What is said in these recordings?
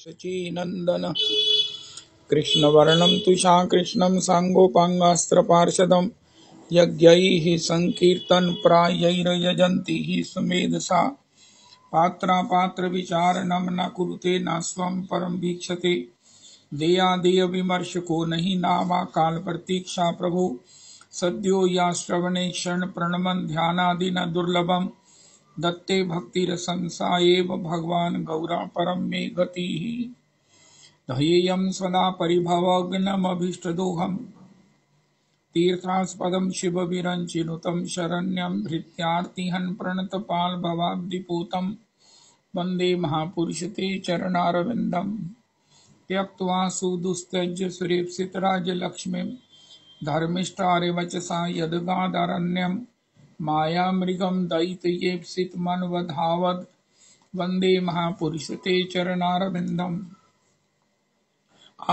शचीनन्दन कृष्णवर्णं तुषा कृष्णं साङ्गोपाङ्गास्त्रपार्षदं यज्ञैः सङ्कीर्तनप्रायैर्यजन्ति हि सुमेधसा पात्रापात्रविचारणं न कुरुते न स्वं परं वीक्षते देयादेयविमर्शको नहि नावा कालप्रतीक्षा प्रभो सद्यो या श्रवणे क्षणप्रणमन् ध्यानादि न दुर्लभम् दत्ते भक्तिरसंसा एव भगवान् गौरा परं मे गतिः ध्येयं सदा परिभवग्नमभीष्टदोहम् तीर्थास्पदं शिवविरञ्चिनुतं शरण्यं भृत्यार्तिहन् प्रणतपाल्भवाब्धिपूतं वन्दे महापुरुषते चरणारविन्दम् त्यक्त्वा सुदुस्त्यज्य सुरेप्सितराज्यलक्ष्मीं धर्मिष्ठारिवचसा यद्गादारण्यं मायामृगं दयितयेप्सितमन्वधावद् वन्दे महापुरुषते चरणारविन्दम्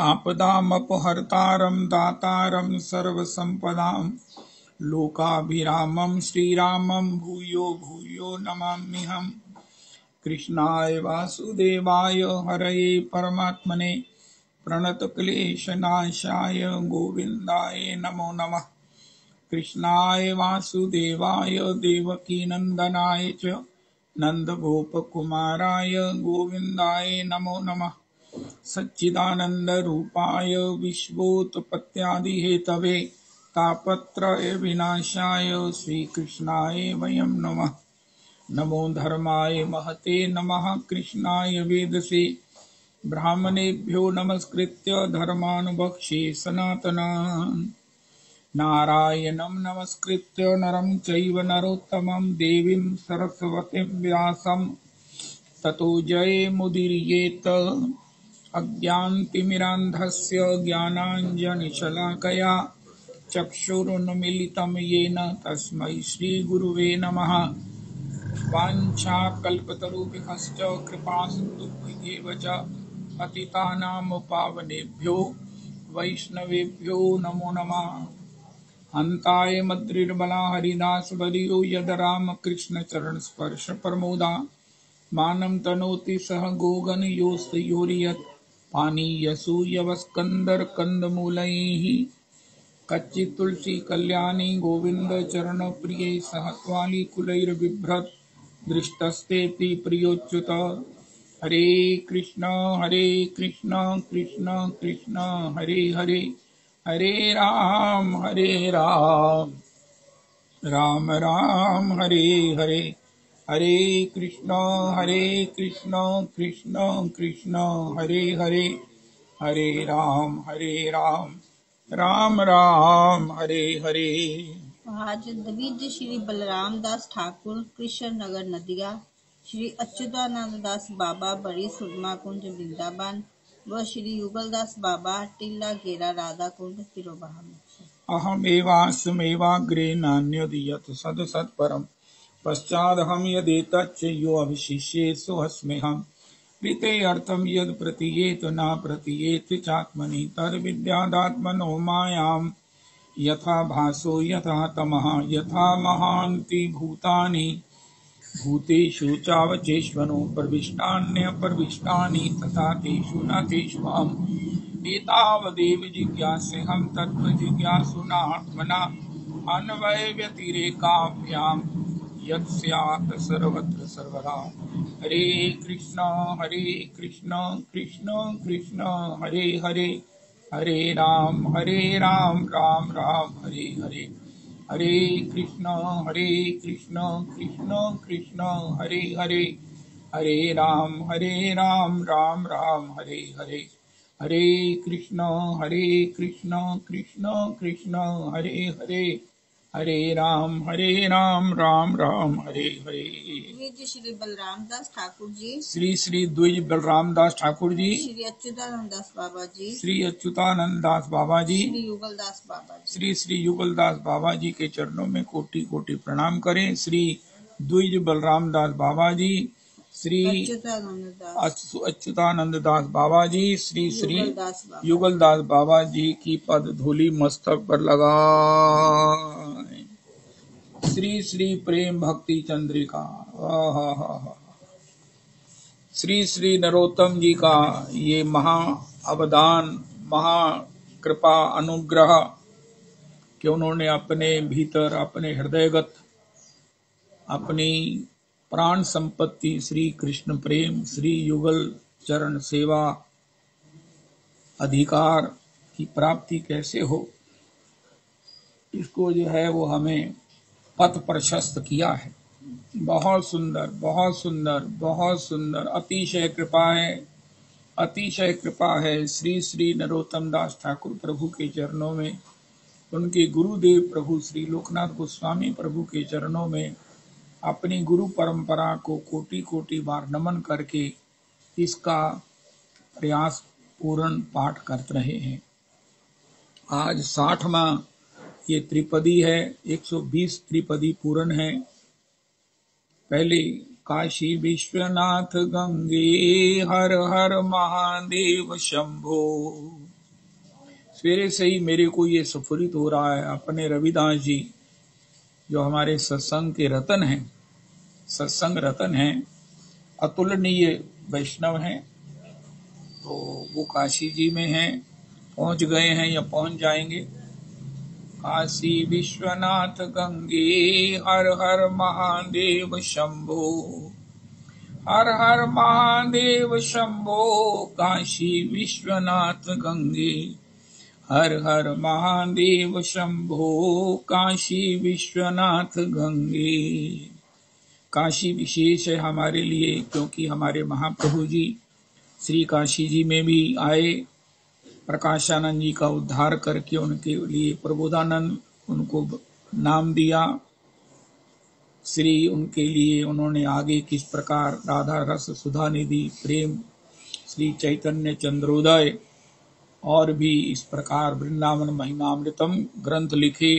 आपदामपहर्तारं दातारं सर्वसम्पदां लोकाभिरामं श्रीरामं भूयो भूयो नमाम्यहम् कृष्णाय वासुदेवाय हरये परमात्मने प्रणतक्लेशनाशाय गोविन्दाय नमो नमः कृष्णाय वासुदेवाय देवकीनन्दनाय च नन्दगोपकुमाराय गोविन्दाय नमो नमः सच्चिदानन्दरूपाय विश्वोत्पत्त्यादिहेतवे तापत्रय विनाशाय श्रीकृष्णाय वयं नमः नमो धर्माय महते नमः कृष्णाय वेदसे ब्राह्मणेभ्यो नमस्कृत्य धर्मानुबक्षे सनातनान् नारायणं नमस्कृत्य नरं चैव नरोत्तमं देवीं सरस्वतीं व्यासं ततो जयमुदीरयेत् अज्ञानतिमिरान्धस्य ज्ञानाञ्जनशलाकया चक्षुरुन्मीलितं येन तस्मै श्रीगुरुवे नमः वाञ्छाकल्पतरुभ्यश्च कृपासिन्धुभ्येव च पतितानां पावनेभ्यो वैष्णवेभ्यो नमो नमः हन्ताय मद्रिर्बला हरिदासवर्यो यद रामकृष्णचरणस्पर्श प्रमोदा मानं तनोति सह गोगणयोस्तयोर्यत् पानीयसूयवस्कन्दर्कन्दमूलैः कच्चित् तुलसी कल्याणी गोविन्द चरणप्रिये सह त्वालिकुलैर्बिभ्रत् दृष्टस्तेति प्रियोच्युत हरे कृष्ण कृष्ण कृष्ण हरे हरे हरे राम राम राम हरे हरे हरे कृष्ण कृष्ण कृष्ण हरे हरे हरे राम राम राम हरे हरे। आज द्विज श्री बलराम दास ठाकुर कृष्ण नगर नदिया, श्री अच्युतानंद दास बाबा बड़ी सुरमा कुंज वृंदावन व श्री युगलदास बाबा टिल्ला घेरा राधा कुंड तिरुबहा में। अहमेवास्मेवाग्रे नान्यदीयत सदसत्परं पश्चादहं यदेतच्च यो अभिशिष्येषु अस्म्यहम् ऋते अर्थं यद् प्रतीयेत न प्रतीयेत चात्मनि तद्विद्यादात्मनो मायां यथा भासो यथा तमः यथा महान्ति भूतानि भूतेषु चावचेष्वनो प्रविष्टान्यप्रविष्टानि तथा तेषु न तेष्वाम् एतावदेव जिज्ञासेऽहं तत्त्वजिज्ञासुनात्मना अन्वयव्यतिरेकाभ्यां यत् स्यात् सर्वत्र सर्वदा हरे कृष्ण कृष्ण कृष्ण हरे हरे हरे राम राम राम हरे हरे हरे कृष्ण कृष्ण कृष्ण हरे हरे हरे राम राम राम हरे हरे हरे कृष्ण कृष्ण कृष्ण हरे हरे हरे राम राम राम हरे हरे। द्विज श्री बलराम दास ठाकुर जी, श्री द्विज बलराम दास ठाकुर जी, श्री अच्युतानंद दास बाबा जी, श्री अच्युतानंद दास बाबा जी, श्री युगलदास बाबा जी, श्री युगलदास बाबा जी के चरणों में कोटि कोटि प्रणाम करें। श्री द्विज बलराम दास बाबा जी, श्री अच्युतानंद दास बाबा जी, श्री युगलदास बाबा जी की पद धूलि मस्तक पर लगाएं। श्री प्रेम भक्ति चंद्रिका श्री श्री नरोत्तम जी का ये महा अवदान, महा कृपा अनुग्रह कि उन्होंने अपने भीतर, अपने हृदयगत, अपनी प्राण संपत्ति श्री कृष्ण प्रेम, श्री युगल चरण सेवा अधिकार की प्राप्ति कैसे हो, इसको जो है वो हमें पथ प्रशस्त किया है। बहुत सुंदर, बहुत सुंदर, बहुत सुंदर, अतिशय कृपा है, अतिशय कृपा है श्री श्री नरोत्तम दास ठाकुर प्रभु के चरणों में, उनके गुरुदेव प्रभु श्री लोकनाथ गोस्वामी प्रभु के चरणों में अपनी गुरु परंपरा को कोटि कोटि बार नमन करके इसका प्रयास पूर्ण पाठ कर रहे हैं। आज 60वां ये त्रिपदी है, 120 त्रिपदी पूर्ण है। पहले काशी विश्वनाथ गंगे हर हर महादेव शंभो। सवेरे से ही मेरे को ये स्फुरित हो रहा है, अपने रविदास जी जो हमारे सत्संग के रतन हैं, सत्संग रतन हैं, अतुलनीय वैष्णव हैं, तो वो काशी जी में हैं, पहुंच गए हैं या पहुंच जाएंगे। काशी विश्वनाथ गंगे हर हर महादेव शंभो, हर हर महादेव शंभो। काशी विश्वनाथ गंगे हर हर महादेव शंभो, काशी विश्वनाथ गंगे। काशी विशेष है हमारे लिए, क्योंकि हमारे महाप्रभु जी श्री काशी जी में भी आए, प्रकाशानंद जी का उद्धार करके उनके लिए प्रबोधानंद उनको नाम दिया। श्री उनके लिए उन्होंने आगे किस प्रकार राधा रस सुधा निधि प्रेम श्री चैतन्य चंद्रोदय और भी इस प्रकार वृंदावन महिमामृतम ग्रंथ लिखे।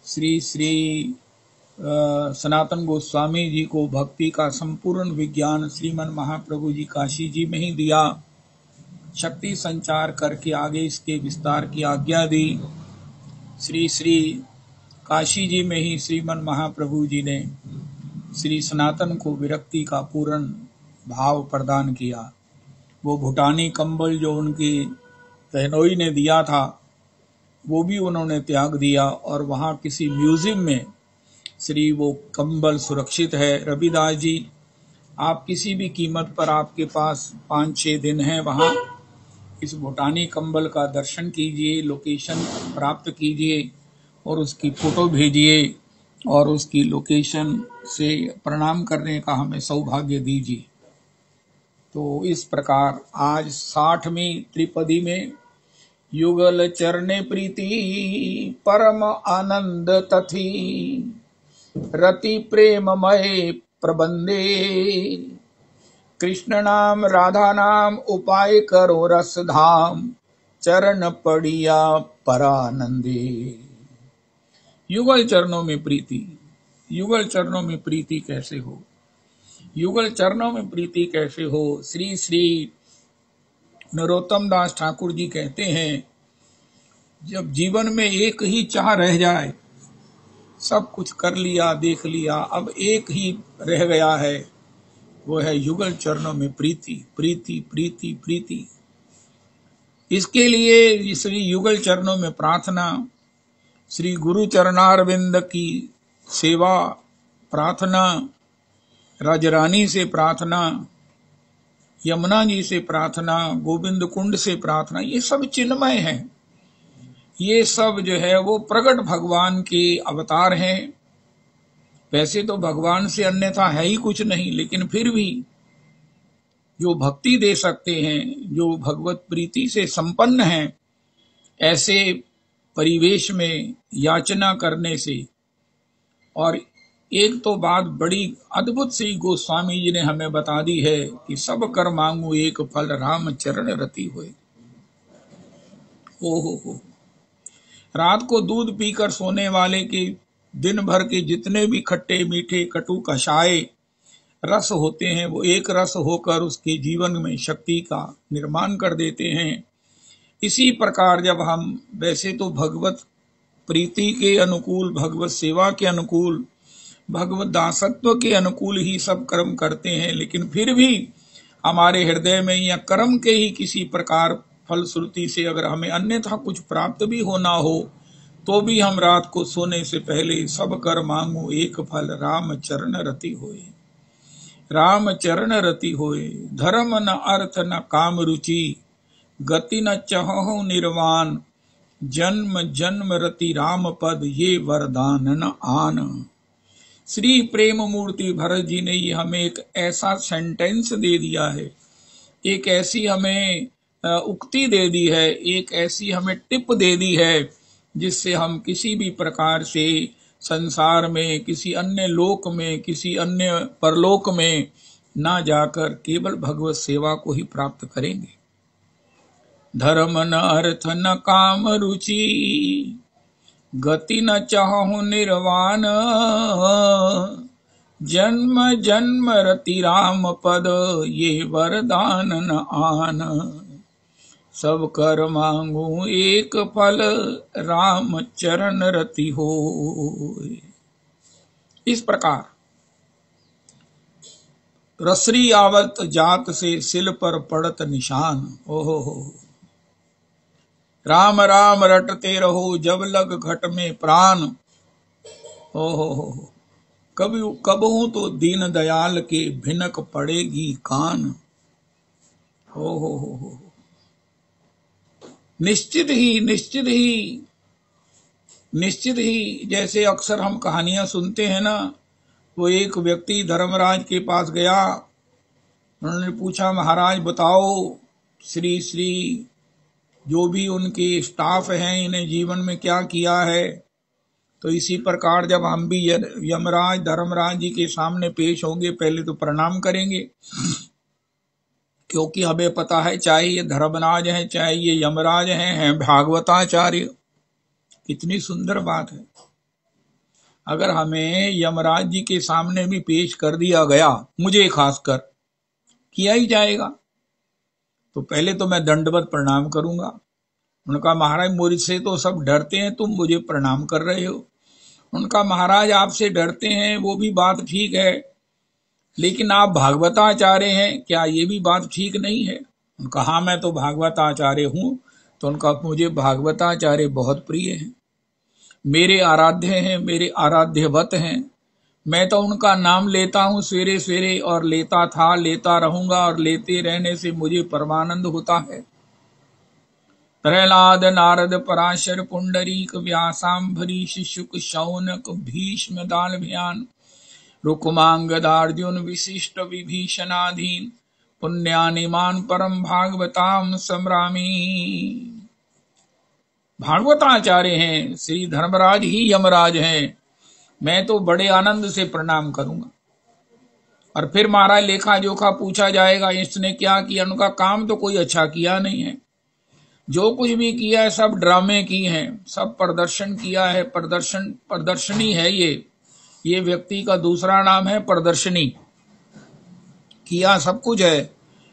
श्री श्री सनातन गोस्वामी जी को भक्ति का संपूर्ण विज्ञान श्रीमन महाप्रभु जी काशी जी में ही दिया, शक्ति संचार करके आगे इसके विस्तार की आज्ञा दी। श्री श्री काशी जी में ही श्रीमन महाप्रभु जी ने श्री सनातन को विरक्ति का पूर्ण भाव प्रदान किया। वो भूटानी कंबल जो उनकी बहनोई ने दिया था वो भी उन्होंने त्याग दिया, और वहाँ किसी म्यूजियम में श्री वो कंबल सुरक्षित है। रविदास जी, आप किसी भी कीमत पर, आपके पास 5-6 दिन है, वहाँ इस भूटानी कंबल का दर्शन कीजिए, लोकेशन प्राप्त कीजिए और उसकी फोटो भेजिए और उसकी लोकेशन से प्रणाम करने का हमें सौभाग्य दीजिए। तो इस प्रकार आज 60वीं त्रिपदी में युगल चरणे प्रीति परम आनंद तथी रति प्रेममय प्रबंधे, कृष्ण नाम राधा नाम उपाय करो रस धाम, चरण पड़िया परानंदे। युगल चरणों में प्रीति, युगल चरणों में प्रीति कैसे हो, युगल चरणों में प्रीति कैसे हो। श्री श्री नरोत्तम दास ठाकुर जी कहते हैं, जब जीवन में एक ही चाह रह जाए, सब कुछ कर लिया देख लिया, अब एक ही रह गया है, वो है युगल चरणों में प्रीति, प्रीति प्रीति प्रीति। इसके लिए श्री युगल चरणों में प्रार्थना, श्री गुरु चरणारविंद की सेवा प्रार्थना, राजरानी से प्रार्थना, यमुना जी से प्रार्थना, गोविंद कुंड से प्रार्थना, ये सब चिन्मय है। ये सब जो है वो प्रगट भगवान के अवतार हैं। वैसे तो भगवान से अन्यथा है ही कुछ नहीं, लेकिन फिर भी जो भक्ति दे सकते हैं, जो भगवत प्रीति से संपन्न हैं, ऐसे परिवेश में याचना करने से। और एक तो बात बड़ी अद्भुत सी गोस्वामी जी ने हमें बता दी है कि सब कर मांगू एक फल, राम चरण रति होए। हो रात को दूध पीकर सोने वाले के दिन भर के जितने भी खट्टे मीठे कटु कषाय रस होते हैं, वो एक रस होकर उसके जीवन में शक्ति का निर्माण कर देते हैं। इसी प्रकार जब हम वैसे तो भगवत प्रीति के अनुकूल, भगवत सेवा के अनुकूल भगवत दासत्व के अनुकूल ही सब कर्म करते हैं, लेकिन फिर भी हमारे हृदय में या कर्म के ही किसी प्रकार फलश्रुति से अगर हमें अन्यथा कुछ प्राप्त भी होना हो तो भी हम रात को सोने से पहले सब कर मांगो एक फल, राम चरण रति होए। राम चरण रति होए, धर्म न अर्थ न काम रुचि, गति न चहु निर्वाण, जन्म जन्म रति राम पद, ये वरदान न आन। श्री प्रेम मूर्ति भरत जी ने ये हमें एक ऐसा सेंटेंस दे दिया है, एक ऐसी हमें उक्ति दे दी है, एक ऐसी हमें टिप दे दी है, जिससे हम किसी भी प्रकार से संसार में, किसी अन्य लोक में, किसी अन्य परलोक में ना जाकर केवल भगवत सेवा को ही प्राप्त करेंगे। धर्म न अर्थ न काम रुचि, गति न चाहु निर्वाण, जन्म जन्म रति राम पद, ये वरदान न आन। सब कर मांगू एक फल, राम चरण रति हो। इस प्रकार रसरी आवत जात से सिल पर पड़त निशान। ओहो हो, राम राम रटते रहो जब लग घट में प्राण। ओहो हो, कबहू तो दीन दयाल के भिनक पड़ेगी कान। ओहो हो, निश्चित ही जैसे अक्सर हम कहानियां सुनते हैं ना, वो एक व्यक्ति धर्मराज के पास गया, उन्होंने पूछा महाराज बताओ श्री श्री जो भी उनके स्टाफ हैं इन्हें जीवन में क्या किया है। तो इसी प्रकार जब हम भी यमराज धर्मराज जी के सामने पेश होंगे पहले तो प्रणाम करेंगे, क्योंकि हमें पता है चाहे ये धर्मराज हैं चाहे ये यमराज हैं भागवताचार्य। कितनी सुंदर बात है, अगर हमें यमराज जी के सामने भी पेश कर दिया गया, मुझे खासकर किया ही जाएगा, तो पहले तो मैं दंडवत प्रणाम करूंगा। उनका महाराज मुझसे तो सब डरते हैं, तुम मुझे प्रणाम कर रहे हो। उनका महाराज आपसे डरते हैं वो भी बात ठीक है, लेकिन आप भागवताचार्य हैं, क्या ये भी बात ठीक नहीं है? उनका हाँ मैं तो भागवताचार्य हूं। तो उनका मुझे भागवताचार्य बहुत प्रिय है, मेरे आराध्य हैं, मेरे आराध्यवत हैं। मैं तो उनका नाम लेता हूं सवेरे सवेरे, और लेता था, लेता रहूंगा, और लेते रहने से मुझे परमानंद होता है। प्रहलाद नारद पराशर पुंडरीक व्यासाम्बरीश शुक शौनक भीष्म दानभियान रुक्मांगदार्जुन विशिष्ट विभीषणाधीन पुण्यानिमान परम भागवताम सम्रामी। भागवताचार्य हैं, श्री धर्मराज ही यमराज हैं। मैं तो बड़े आनंद से प्रणाम करूंगा। और फिर महाराज लेखा जोखा पूछा जाएगा, इसने क्या किया? उनका काम तो कोई अच्छा किया नहीं है, जो कुछ भी किया है सब ड्रामे की हैं, सब प्रदर्शन किया है। प्रदर्शनी है ये व्यक्ति का दूसरा नाम है प्रदर्शनी। किया सब कुछ है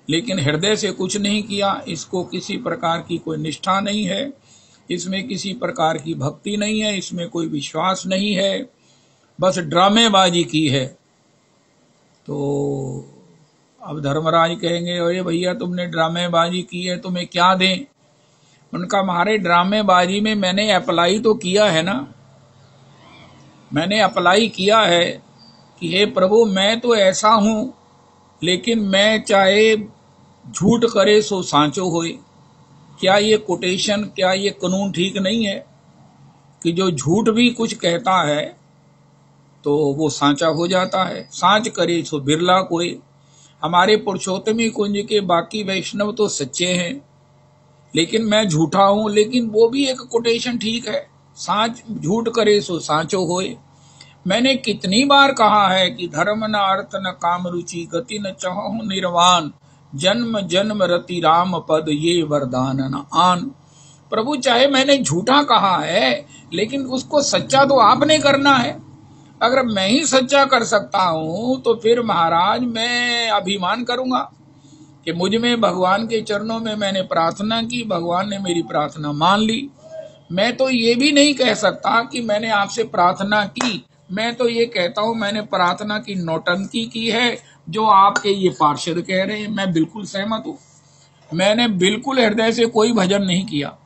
लेकिन हृदय से कुछ नहीं किया। इसको किसी प्रकार की कोई निष्ठा नहीं है, इसमें किसी प्रकार की भक्ति नहीं है, इसमें कोई विश्वास नहीं है, बस ड्रामेबाजी की है। तो अब धर्मराज कहेंगे अरे भैया तुमने ड्रामेबाजी की है, तुम्हें क्या दें? उनका महाराज ड्रामेबाजी में मैंने अप्लाई तो किया है ना, मैंने अप्लाई किया है कि हे प्रभु मैं तो ऐसा हूं, लेकिन मैं चाहे झूठ करे सो सांचो होए। क्या ये कोटेशन, क्या ये कानून ठीक नहीं है कि जो झूठ भी कुछ कहता है तो वो सांचा हो जाता है? सांच करे सो बिरला कोई। हमारे पुरुषोत्तमी कुंज के बाकी वैष्णव तो सच्चे हैं, लेकिन मैं झूठा हूं। लेकिन वो भी एक कोटेशन ठीक है, सांच झूठ करे सो सांचो होए। मैंने कितनी बार कहा है कि धर्म न अर्थ न काम रुचि, गति न चाहु निर्वाण, जन्म जन्म रति राम पद, ये वरदान न आन। प्रभु चाहे मैंने झूठा कहा है, लेकिन उसको सच्चा तो आपने करना है। अगर मैं ही सच्चा कर सकता हूं तो फिर महाराज मैं अभिमान करूंगा कि मुझ में भगवान के चरणों में मैंने प्रार्थना की, भगवान ने मेरी प्रार्थना मान ली। मैं तो ये भी नहीं कह सकता कि मैंने आपसे प्रार्थना की, मैं तो ये कहता हूं मैंने प्रार्थना की नौटंकी की है जो आपके ये पार्षद कह रहे हैं, मैं बिल्कुल सहमत हूं। मैंने बिल्कुल हृदय से कोई भजन नहीं किया,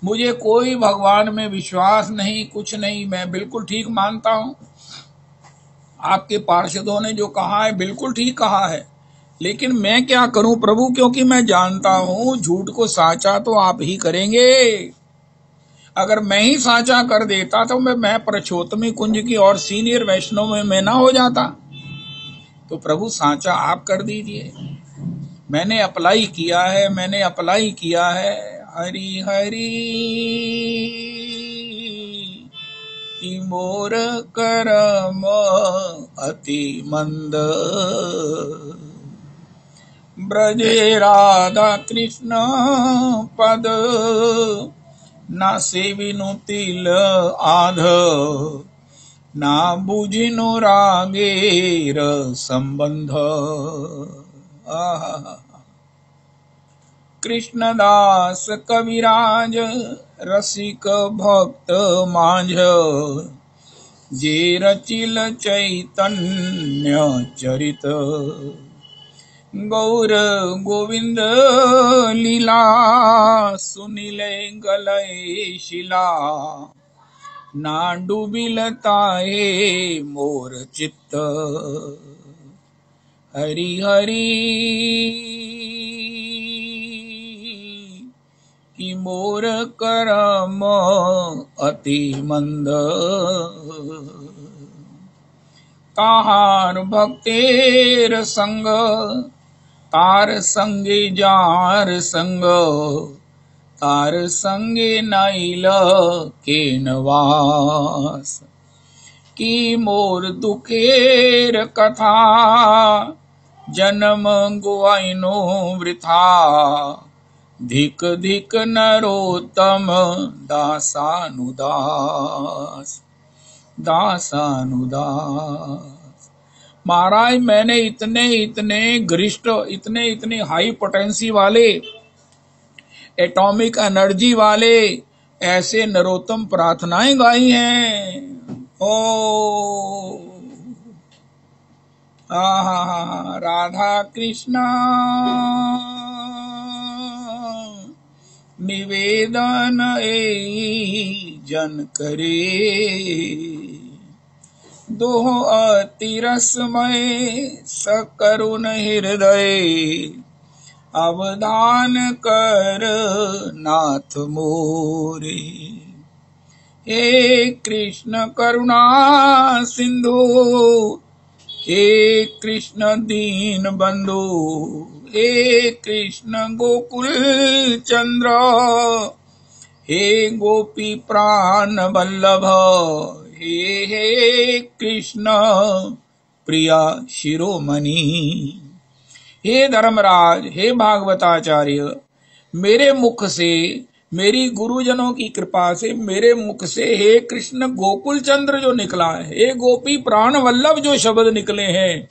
मुझे कोई भगवान में विश्वास नहीं, कुछ नहीं, मैं बिल्कुल ठीक मानता हूं। आपके पार्षदों ने जो कहा है बिल्कुल ठीक कहा है, लेकिन मैं क्या करूं प्रभु, क्योंकि मैं जानता हूं झूठ को साचा तो आप ही करेंगे। अगर मैं ही साचा कर देता तो मैं परचोत्तमी कुंज की और सीनियर वैष्णव में मैं ना हो जाता। तो प्रभु साचा आप कर दीजिए। मैंने अप्लाई किया है, मैंने अप्लाई किया है। हरि हरि कि मोर करम अति मंद, ब्रजे राधा कृष्ण पद, ना सेविनु तिल आध, ना बुझिनु रागेर संबंध। कृष्णदास कविराज रसिक भक्त माझ, जे रचिल चैतन्य चरित, गौर गोविंद लीला, सुनिले गलय शिला, ना डूबिल ताए मोर चित्त। हरि हरि कि मोर करम अति मंद, ताहार भक्तेर संग, तार संगे जार संग, तार संगे नाइल के नवास, की मोर दुखेर कथा, जन्म गुआइनो वृथा, धिक धिक नरोत्तम दासानुदास, दासानुदास। महाराज मैंने इतने इतने गरिष्ठ, इतने इतने हाई पोटेंसी वाले, एटॉमिक एनर्जी वाले ऐसे नरोत्तम प्रार्थनाएं गाई हैं। ओ राधा कृष्णा निवेदन ए जन करे, दोह अति रसमय सकरुण हृदय, अवधान कर नाथ मोरे। हे कृष्ण करुणा सिंधु, हे कृष्ण दीन बंधु, हे कृष्ण गोकुल चंद्र, हे गोपी प्राण वल्लभ, हे हे कृष्ण प्रिया शिरोमणि। हे धर्मराज, हे भागवताचार्य, मेरे मुख से, मेरी गुरुजनों की कृपा से, मेरे मुख से हे कृष्ण गोकुल चंद्र जो निकला है, हे गोपी प्राण वल्लभ जो शब्द निकले हैं,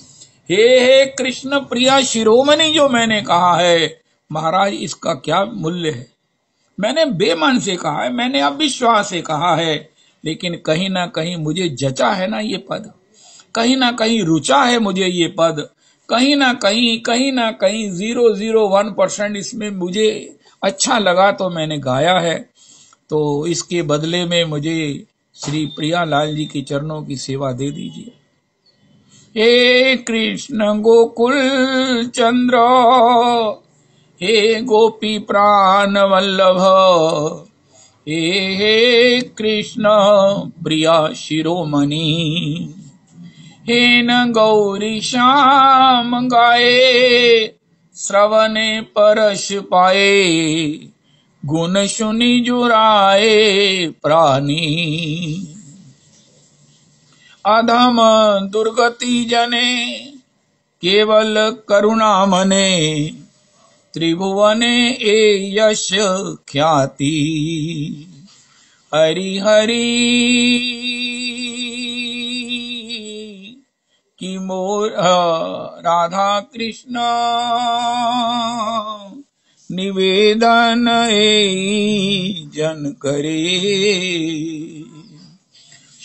हे कृष्ण प्रिया शिरोमणि जो मैंने कहा है, महाराज इसका क्या मूल्य है। मैंने बेमन से कहा है, मैंने अविश्वास से कहा है, लेकिन कहीं ना कहीं मुझे जचा है ना ये पद, कहीं ना कहीं रुचा है मुझे ये पद, कहीं ना कहीं 0.01% इसमें मुझे अच्छा लगा तो मैंने गाया है। तो इसके बदले में मुझे श्री प्रियालाल जी के चरणों की सेवा दे दीजिए। हे कृष्ण गोकुल चंद्र, हे गोपी प्राण वल्लभ, हे कृष्ण प्रिया शिरोमणि, हे न गौरी श्याम गाए, श्रवणे परश पाए, गुण सुनि जुराए प्राणी, अधम दुर्गति जने केवल करुणा मने, त्रिभुवने ए यश ख्याति। हरि हरि कि मोर राधा कृष्ण निवेदन ए जन करे,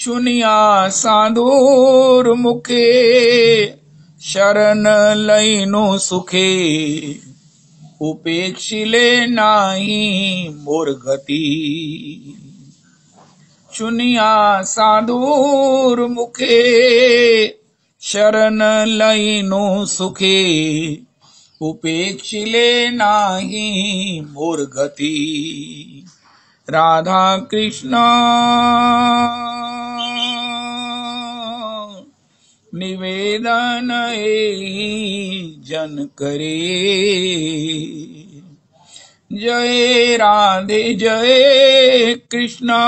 सुनिया साधुर मुखे शरण लइनु सुखे उपेक्षिले नाही मोर गति। सुनिया साधुर मुखे शरण लइनु सुखे उपेक्षिले नाही मोर गति। राधा कृष्ण निवेदन जन करे। जय राधे जय कृष्ण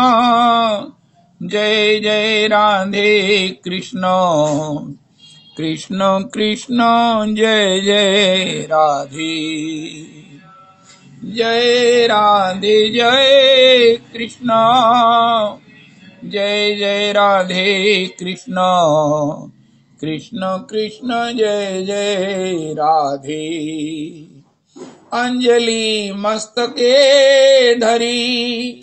जय जय राधे कृष्ण कृष्ण कृष्ण जय जय राधे। जय राधे जय कृष्ण जय जय राधे कृष्ण कृष्ण कृष्ण जय जय राधे। अंजलि मस्तके धरी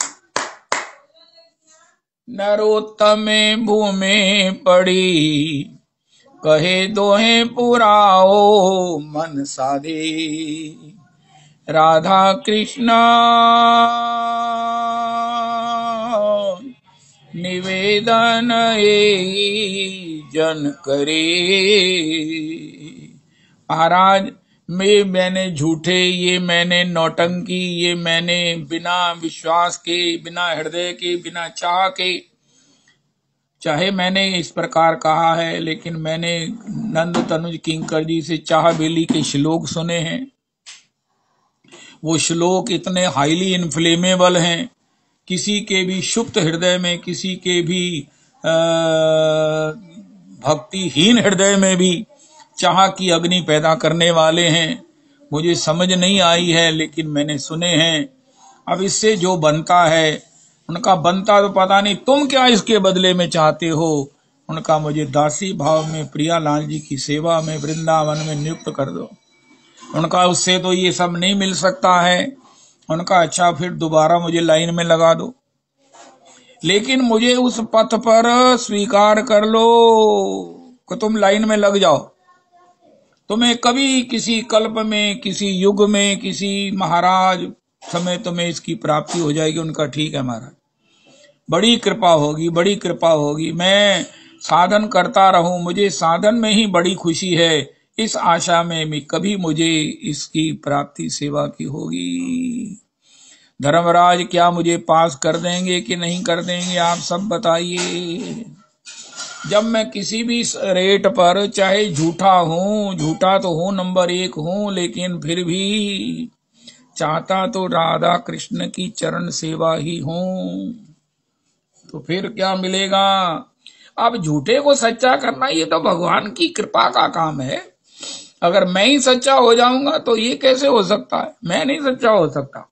नरोत्तमे भूमि पड़ी कहे दोहे पुराओ मन साधे। राधा कृष्ण निवेदन जन करे। महाराज मैंने झूठे, ये मैंने नौटंकी, ये मैंने बिना विश्वास के, बिना हृदय के, बिना चाह के, चाहे मैंने इस प्रकार कहा है, लेकिन मैंने नंद तनुज किंकर जी से चाह बेली के श्लोक सुने हैं। वो श्लोक इतने हाईली इन्फ्लेमेबल हैं, किसी के भी सुप्त हृदय में, किसी के भी भक्तिहीन हृदय में भी चाह की अग्नि पैदा करने वाले हैं। मुझे समझ नहीं आई है, लेकिन मैंने सुने हैं। अब इससे जो बनता है, उनका बनता तो पता नहीं, तुम क्या इसके बदले में चाहते हो। उनका मुझे दासी भाव में प्रियालाल जी की सेवा में वृंदावन में नियुक्त कर दो। उनका उससे तो ये सब नहीं मिल सकता है। उनका अच्छा फिर दोबारा मुझे लाइन में लगा दो, लेकिन मुझे उस पथ पर स्वीकार कर लो कि तुम लाइन में लग जाओ। तुम्हें कभी किसी कल्प में, किसी युग में, किसी महाराज समय तुम्हें इसकी प्राप्ति हो जाएगी। उनका ठीक है महाराज, बड़ी कृपा होगी, बड़ी कृपा होगी। मैं साधन करता रहूं, मुझे साधन में ही बड़ी खुशी है। इस आशा में भी कभी मुझे इसकी प्राप्ति सेवा की होगी। धर्मराज क्या मुझे पास कर देंगे कि नहीं कर देंगे, आप सब बताइए। जब मैं किसी भी रेट पर, चाहे झूठा हूं, झूठा तो हूं, नंबर 1 हूं, लेकिन फिर भी चाहता तो राधा कृष्ण की चरण सेवा ही हूं, तो फिर क्या मिलेगा। अब झूठे को सच्चा करना ये तो भगवान की कृपा का काम है। अगर मैं ही सच्चा हो जाऊंगा तो ये कैसे हो सकता है। मैं नहीं सच्चा हो सकता,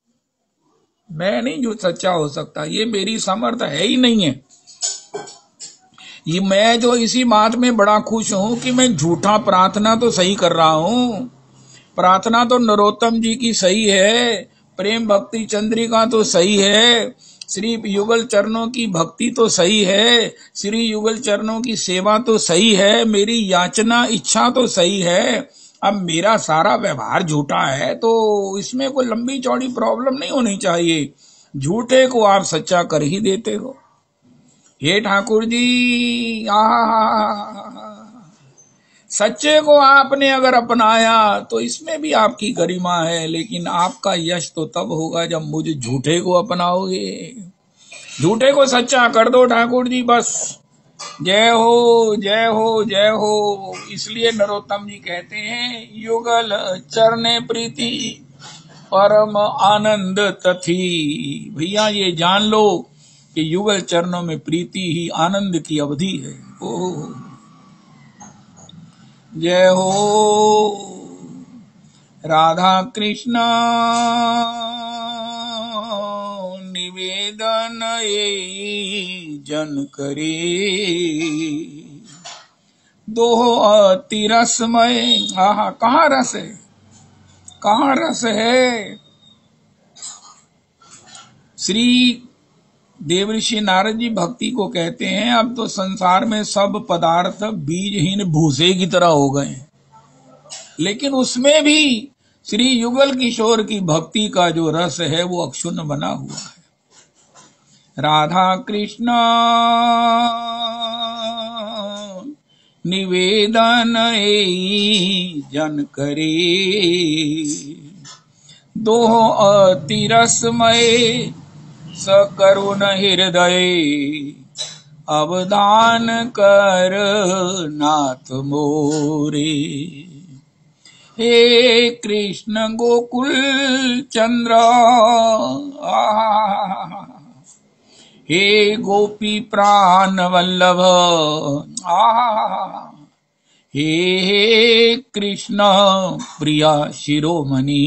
मैं नहीं जो सच्चा हो सकता, ये मेरी समर्थ है ही नहीं है। ये मैं जो इसी बात में बड़ा खुश हूं कि मैं झूठा प्रार्थना तो सही कर रहा हूं। प्रार्थना तो नरोत्तम जी की सही है, प्रेम भक्ति चंद्रिका तो सही है, श्री युगल चरणों की भक्ति तो सही है, श्री युगल चरणों की सेवा तो सही है, मेरी याचना इच्छा तो सही है। अब मेरा सारा व्यवहार झूठा है तो इसमें कोई लंबी चौड़ी प्रॉब्लम नहीं होनी चाहिए। झूठे को आप सच्चा कर ही देते हो। हे ठाकुर जी, सच्चे को आपने अगर अपनाया तो इसमें भी आपकी गरिमा है, लेकिन आपका यश तो तब होगा जब मुझे झूठे को अपनाओगे। झूठे को सच्चा कर दो ठाकुर जी, बस। जय हो जय हो जय हो। इसलिए नरोत्तम जी कहते हैं, युगल चरणे प्रीति परम आनंद तथी। भैया ये जान लो कि युगल चरणों में प्रीति ही आनंद की अवधि है। ओह जय हो राधा कृष्ण निवेदन जन करे। दोह अति रसमय। आहा, कहाँ रस है, कहाँ रस है। श्री देवऋषि नारद जी भक्ति को कहते हैं अब तो संसार में सब पदार्थ बीजहीन भूसे की तरह हो गए, लेकिन उसमें भी श्री युगल किशोर की भक्ति का जो रस है वो अक्षुण्ण बना हुआ है। राधा कृष्ण निवेदन एई जन करे, दो अति रसमय सकरुण हृदय, अवदान कर नाथ मोरे। हे कृष्ण गोकुल चंद्र, हे गोपी प्राण वल्लभ, हे कृष्ण प्रिया शिरोमणि।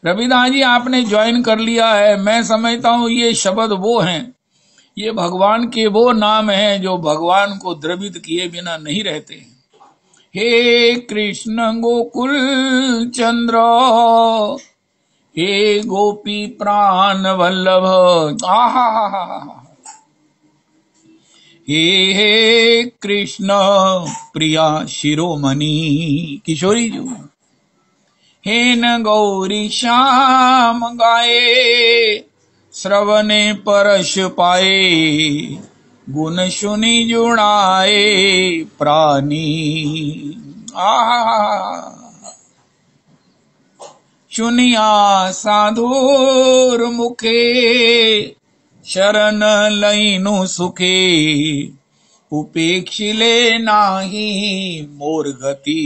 रविदास जी आपने ज्वाइन कर लिया है, मैं समझता हूं ये शब्द वो हैं, ये भगवान के वो नाम हैं जो भगवान को द्रवित किए बिना नहीं रहते। हे कृष्ण गोकुल चंद्र, हे गोपी प्राण वल्लभ, हे कृष्ण प्रिया शिरोमणि। किशोरी जी, हे न गौरी श्याम गाए, श्रवणे परश पाए, गुण सुनी जुड़ाए प्राणी। सुनिया साधुर मुखे, शरण लईनु सुखे, उपेक्षिले नाही मोर गति।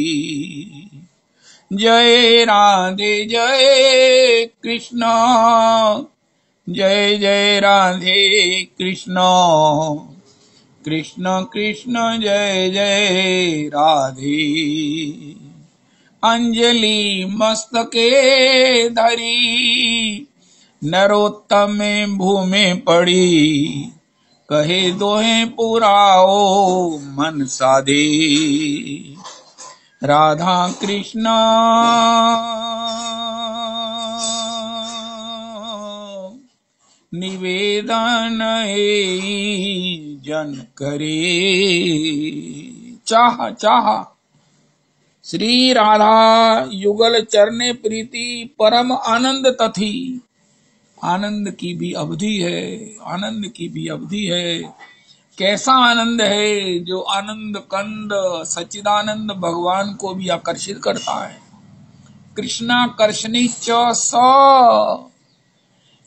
जय राधे जय कृष्ण, जय जय राधे कृष्ण, कृष्ण कृष्ण जय जय राधे। अंजलि मस्तके धरी, नरोत्तम भूमि पड़ी, कहे दोहे पुराओ मन साधे। राधा कृष्ण निवेदन एई जन करे। चाह चाह श्री राधा युगल चरणे प्रीति परम आनंद तथी। आनंद की भी अवधि है, आनंद की भी अवधि है। कैसा आनंद है जो आनंद कंद सच्चिदानंद भगवान को भी आकर्षित करता है। कृष्णाकर्षणी च स,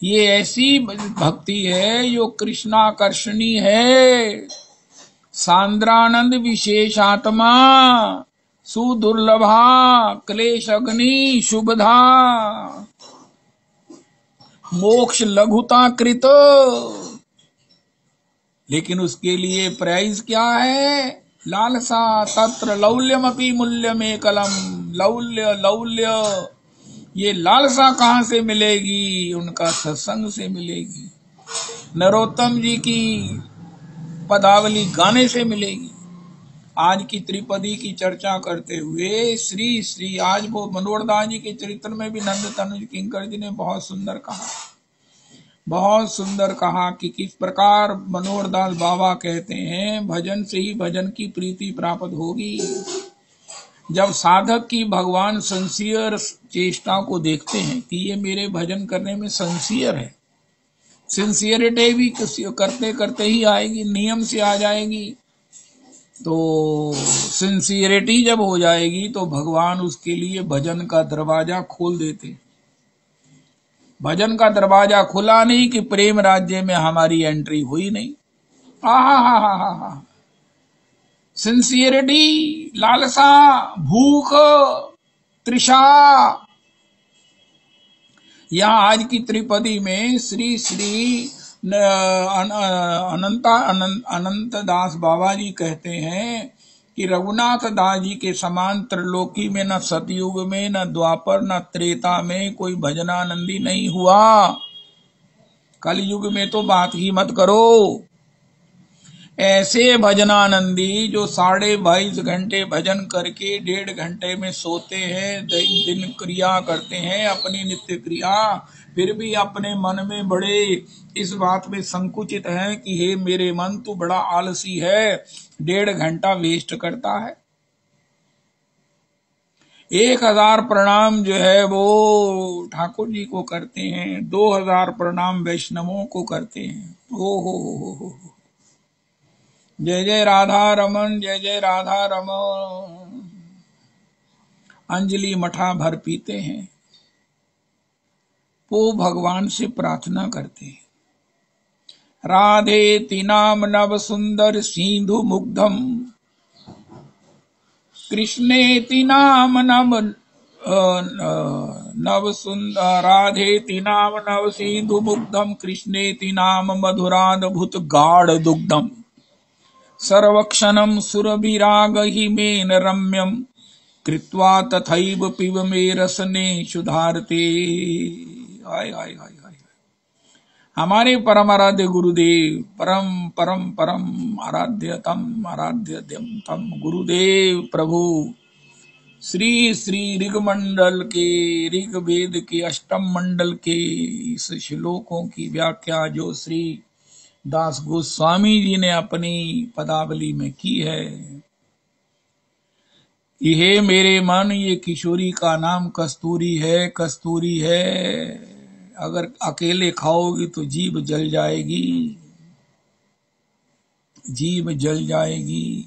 ये ऐसी भक्ति है जो कृष्णाकर्षणी है। सांद्रानंद विशेषात्मा, सुदुर्लभा क्लेश अग्नि शुभधा, मोक्ष लघुता कृत। लेकिन उसके लिए प्राइस क्या है? लालसा तत्र लौल्यमपि मूल्यमेकलम। लौल्य लौल्य, ये लालसा कहाँ से मिलेगी? उनका सत्संग से मिलेगी, नरोत्तम जी की पदावली गाने से मिलेगी। आज की त्रिपदी की चर्चा करते हुए श्री श्री आज वो मनोहर दास जी के चरित्र में भी नंद तनुज किंकर जी ने बहुत सुंदर कहा, बहुत सुंदर कहा कि किस प्रकार मनोहर दास बाबा कहते हैं भजन से ही भजन की प्रीति प्राप्त होगी। जब साधक की भगवान सिंसियर चेष्टा को देखते हैं कि ये मेरे भजन करने में सिंसियर है, सिंसियरिटी भी करते करते ही आएगी, नियम से आ जाएगी, तो सिंसियरिटी जब हो जाएगी तो भगवान उसके लिए भजन का दरवाजा खोल देते। भजन का दरवाजा खुला नहीं कि प्रेम राज्य में हमारी एंट्री हुई नहीं। हा, सिंसियरिटी, लालसा, भूख, तृषा। यहाँ आज की त्रिपदी में श्री श्री अनंत दास बाबा जी कहते हैं कि रघुनाथ दास जी के समान त्रिलोकी में न सतयुग में न द्वापर न त्रेता में कोई भजनानंदी नहीं हुआ। कलयुग में तो बात ही मत करो। ऐसे भजनानंदी जो 22.5 घंटे भजन करके 1.5 घंटे में सोते हैं, दिन क्रिया करते हैं अपनी नित्य क्रिया, फिर भी अपने मन में बड़े इस बात में संकुचित है कि हे मेरे मन तू बड़ा आलसी है, 1.5 घंटा वेस्ट करता है। 1000 प्रणाम जो है वो ठाकुर जी को करते हैं, 2000 प्रणाम वैष्णवों को करते हैं। ओ हो, जय जय राधा रमन, जय जय राधा रमन। अंजलि मठा भर पीते हैं, वो भगवान से प्रार्थना करते हैं। राधे तीनाम नव सुंदर सिंधु मुग्धम, कृष्णेति नाम नव सुंदर, राधेति नाम नव सिंधु मुग्धम, कृष्णेति नाम मधुराद्भुत गाढ़ दुग्धम, सर्वक्षणं सुरभिरागहिमेन रम्यं, कृत्वा तथैव पिब मे रसने शुधारते। हाय हाय हाय हाय। हमारे परम आराध्य गुरुदेव, परम परम परम आराध्य तम गुरुदेव प्रभु श्री श्री ऋगमंडल के, ऋग्वेद के अष्टम मंडल के इस श्लोकों की व्याख्या जो श्री दास गोस्वामी जी ने अपनी पदावली में की है। ये मेरे मन, ये किशोरी का नाम कस्तूरी है, कस्तूरी है। अगर अकेले खाओगी तो जीभ जल जाएगी, जीभ जल जाएगी।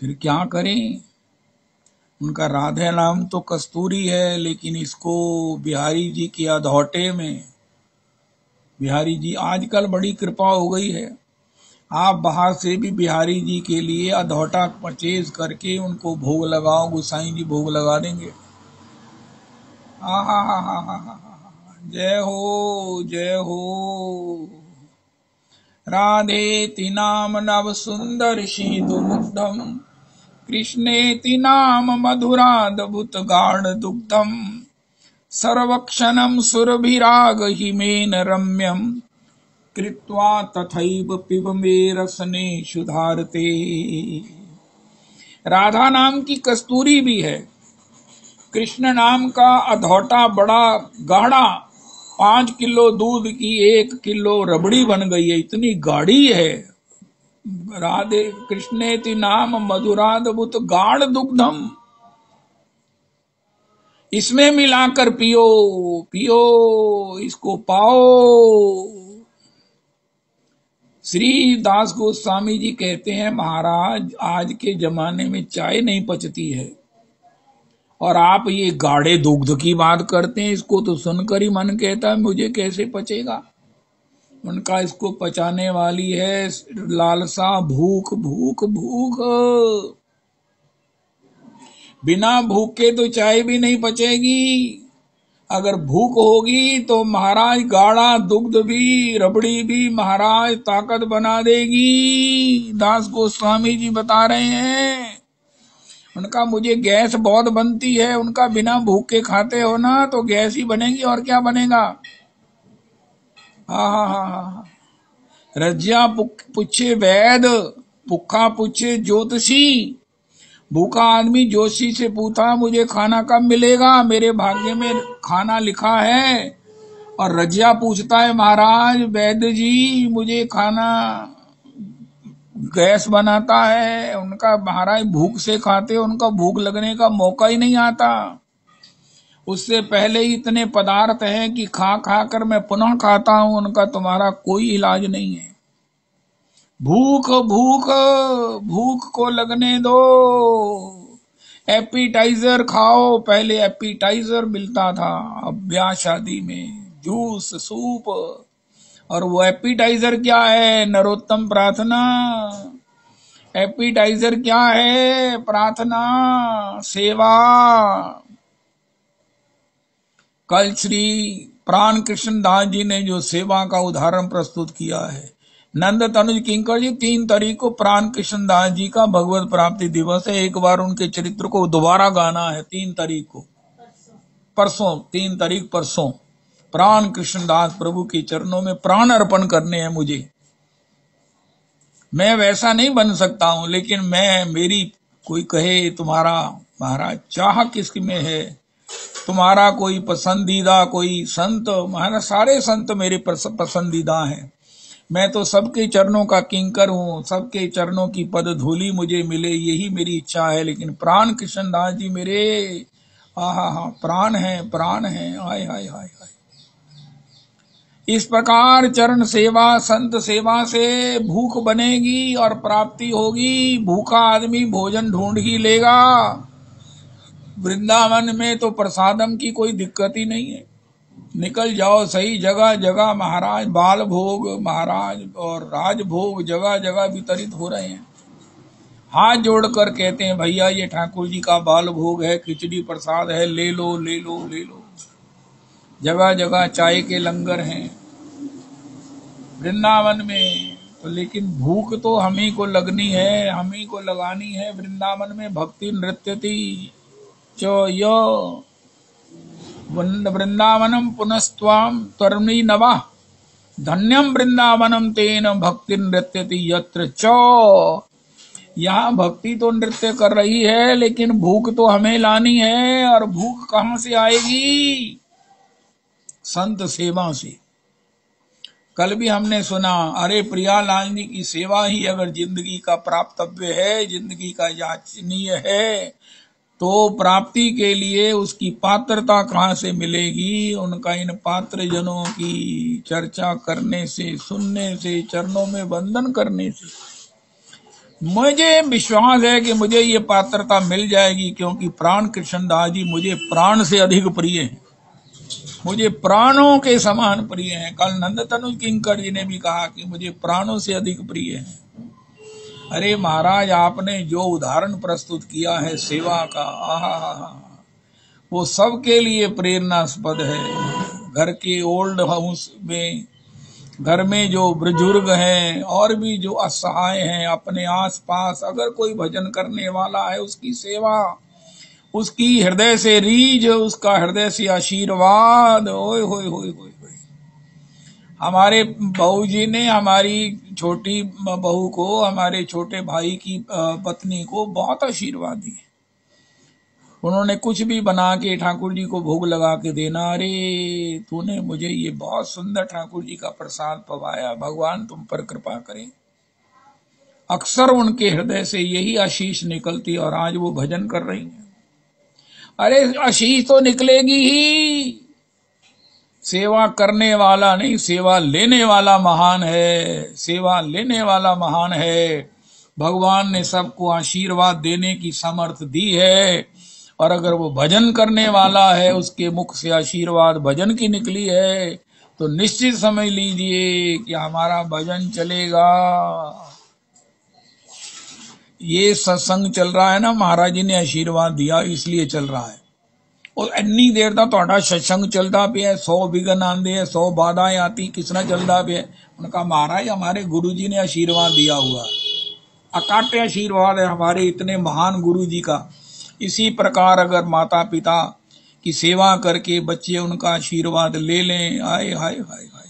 फिर क्या करें? उनका राधे नाम तो कस्तूरी है, लेकिन इसको बिहारी जी के अधौटे में, बिहारी जी आजकल बड़ी कृपा हो गई है, आप बाहर से भी बिहारी जी के लिए अधौटा परचेज करके उनको भोग लगाओ, गोसाई जी भोग लगा देंगे। जय हो जय हो। राधेति नाम नव सुंदर सिंधु मुग्धम, कृष्णेति नाम मधुराद्भुत गाढ़ दुग्धम, सर्वक्षणं सुरभिराग हिमेन रम्यम, कृत्वा तथैव पिब मे रसने शुधारते। राधा नाम की कस्तूरी भी है, कृष्ण नाम का अधौटा बड़ा गाढ़ा, 5 किलो दूध की 1 किलो रबड़ी बन गई है, इतनी गाढ़ी है। राधे कृष्णेति नाम मधुराद्भुत गाढ़ दुग्धम, इसमें मिलाकर पियो पियो, इसको पाओ। श्री दास गोस्वामी जी कहते हैं, महाराज आज के जमाने में चाय नहीं पचती है और आप ये गाढ़े दुग्ध की बात करते हैं, इसको तो सुनकर ही मन कहता है मुझे कैसे पचेगा। उनका इसको पचाने वाली है लालसा, भूख भूख भूख। बिना भूख के तो चाय भी नहीं पचेगी, अगर भूख होगी तो महाराज गाढ़ा दुग्ध भी, रबड़ी भी महाराज ताकत बना देगी। दास गोस्वामी जी बता रहे हैं, उनका मुझे गैस बहुत बनती है, उनका बिना भूख के खाते हो ना तो गैस ही बनेगी और क्या बनेगा। हा। रज्या पूछे वैद, भूखा पूछे ज्योतिषी। भूखा आदमी जोशी से पूछा मुझे खाना कब मिलेगा, मेरे भाग्य में खाना लिखा है। और रजिया पूछता है महाराज वैद्य जी मुझे खाना गैस बनाता है। उनका महाराज भूख से खाते, उनका भूख लगने का मौका ही नहीं आता। उससे पहले ही इतने पदार्थ हैं कि खा खा कर मैं पुनः खाता हूं, उनका तुम्हारा कोई इलाज नहीं है। भूख भूख भूख को लगने दो, एपिटाइजर खाओ। पहले एपिटाइजर मिलता था, अब ब्याह शादी में जूस सूप। और वो एपिटाइजर क्या है? नरोत्तम प्रार्थना। एपिटाइजर क्या है? प्रार्थना, सेवा। कल श्री प्राण कृष्ण दास जी ने जो सेवा का उदाहरण प्रस्तुत किया है, नंद तनुज किंकर जी 3 तारीख को प्राण कृष्ण दास जी का भगवत प्राप्ति दिवस है। एक बार उनके चरित्र को दोबारा गाना है 3 तारीख को, परसों 3 तारीख परसों। प्राण कृष्णदास प्रभु के चरणों में प्राण अर्पण करने हैं मुझे। मैं वैसा नहीं बन सकता हूं, लेकिन मेरी कोई कहे तुम्हारा महाराज चाह किसकी में है, तुम्हारा कोई पसंदीदा कोई संत, महाराज सारे संत मेरे पसंदीदा हैं। मैं तो सबके चरणों का किंकर हूँ, सबके चरणों की पद धूलि मुझे मिले, यही मेरी इच्छा है। लेकिन प्राण कृष्णदास जी मेरे आहा प्राण है, प्राण है। हाय हाय हाय हाय। इस प्रकार चरण सेवा संत सेवा से भूख बनेगी और प्राप्ति होगी। भूखा आदमी भोजन ढूंढ ही लेगा। वृंदावन में तो प्रसादम की कोई दिक्कत ही नहीं है। निकल जाओ सही जगह जगह महाराज बाल भोग महाराज और राज भोग जगह जगह वितरित हो रहे हैं। हाथ जोड़कर कहते हैं भैया ये ठाकुर जी का बाल भोग है, खिचड़ी प्रसाद है, ले लो ले लो ले लो। जगह जगह चाय के लंगर हैं वृंदावन में। तो लेकिन भूख तो हम ही को लगनी है, हम ही को लगानी है। वृंदावन में भक्ति नृत्य थी चो यो वृंदावनम पुनस्त्वाम तरुणी नवा धन्यम वृंदावनम तेन भक्ति नृत्यति यत्र चो। यहाँ भक्ति तो नृत्य कर रही है, लेकिन भूख तो हमें लानी है। और भूख कहाँ से आएगी? संत सेवा से। कल भी हमने सुना, अरे प्रियालाल जी की सेवा ही अगर जिंदगी का प्राप्तव्य है, जिंदगी का याचनीय है, तो प्राप्ति के लिए उसकी पात्रता कहाँ से मिलेगी? उनका इन पात्र जनों की चर्चा करने से, सुनने से, चरणों में वंदन करने से। मुझे विश्वास है कि मुझे ये पात्रता मिल जाएगी, क्योंकि प्राण कृष्णदास जी मुझे प्राण से अधिक प्रिय हैं, मुझे प्राणों के समान प्रिय हैं। कल नंदतनु किंकर जी ने भी कहा कि मुझे प्राणों से अधिक प्रिय हैं। अरे महाराज, आपने जो उदाहरण प्रस्तुत किया है सेवा का, आहा, वो सबके लिए प्रेरणास्पद है। घर के ओल्ड हाउस में, घर में जो बुजुर्ग हैं और भी जो असहाय हैं, अपने आसपास अगर कोई भजन करने वाला है, उसकी सेवा, उसकी हृदय से रीझ, उसका हृदय से आशीर्वाद। ओए होए होए होए। हमारे बहू जी ने हमारी छोटी बहू को, हमारे छोटे भाई की पत्नी को बहुत आशीर्वाद दिए। उन्होंने कुछ भी बना के ठाकुर जी को भोग लगा के देना, अरे तूने मुझे ये बहुत सुंदर ठाकुर जी का प्रसाद पवाया, भगवान तुम पर कृपा करे। अक्सर उनके हृदय से यही आशीष निकलती, और आज वो भजन कर रही हैं। अरे आशीष तो निकलेगी ही, सेवा करने वाला नहीं, सेवा लेने वाला महान है, सेवा लेने वाला महान है। भगवान ने सबको आशीर्वाद देने की समर्थ दी है, और अगर वो भजन करने वाला है, उसके मुख से आशीर्वाद भजन की निकली है, तो निश्चित समझ लीजिए कि हमारा भजन चलेगा। ये सत्संग चल रहा है ना, महाराज जी ने आशीर्वाद दिया इसलिए चल रहा है। और इन्नी देर तक ਤੁਹਾਡਾ सत्संग चलता पिया, 100 विघ्न आंदे है, 100 बाधाएं आती, किसना चलता पिया? उनका महाराज हमारे गुरु जी ने आशीर्वाद दिया हुआ, अकाट्य आशीर्वाद है हमारे इतने महान गुरु जी का। इसी प्रकार अगर माता पिता की सेवा करके बच्चे उनका आशीर्वाद ले लें, आए हाय हाय हाय,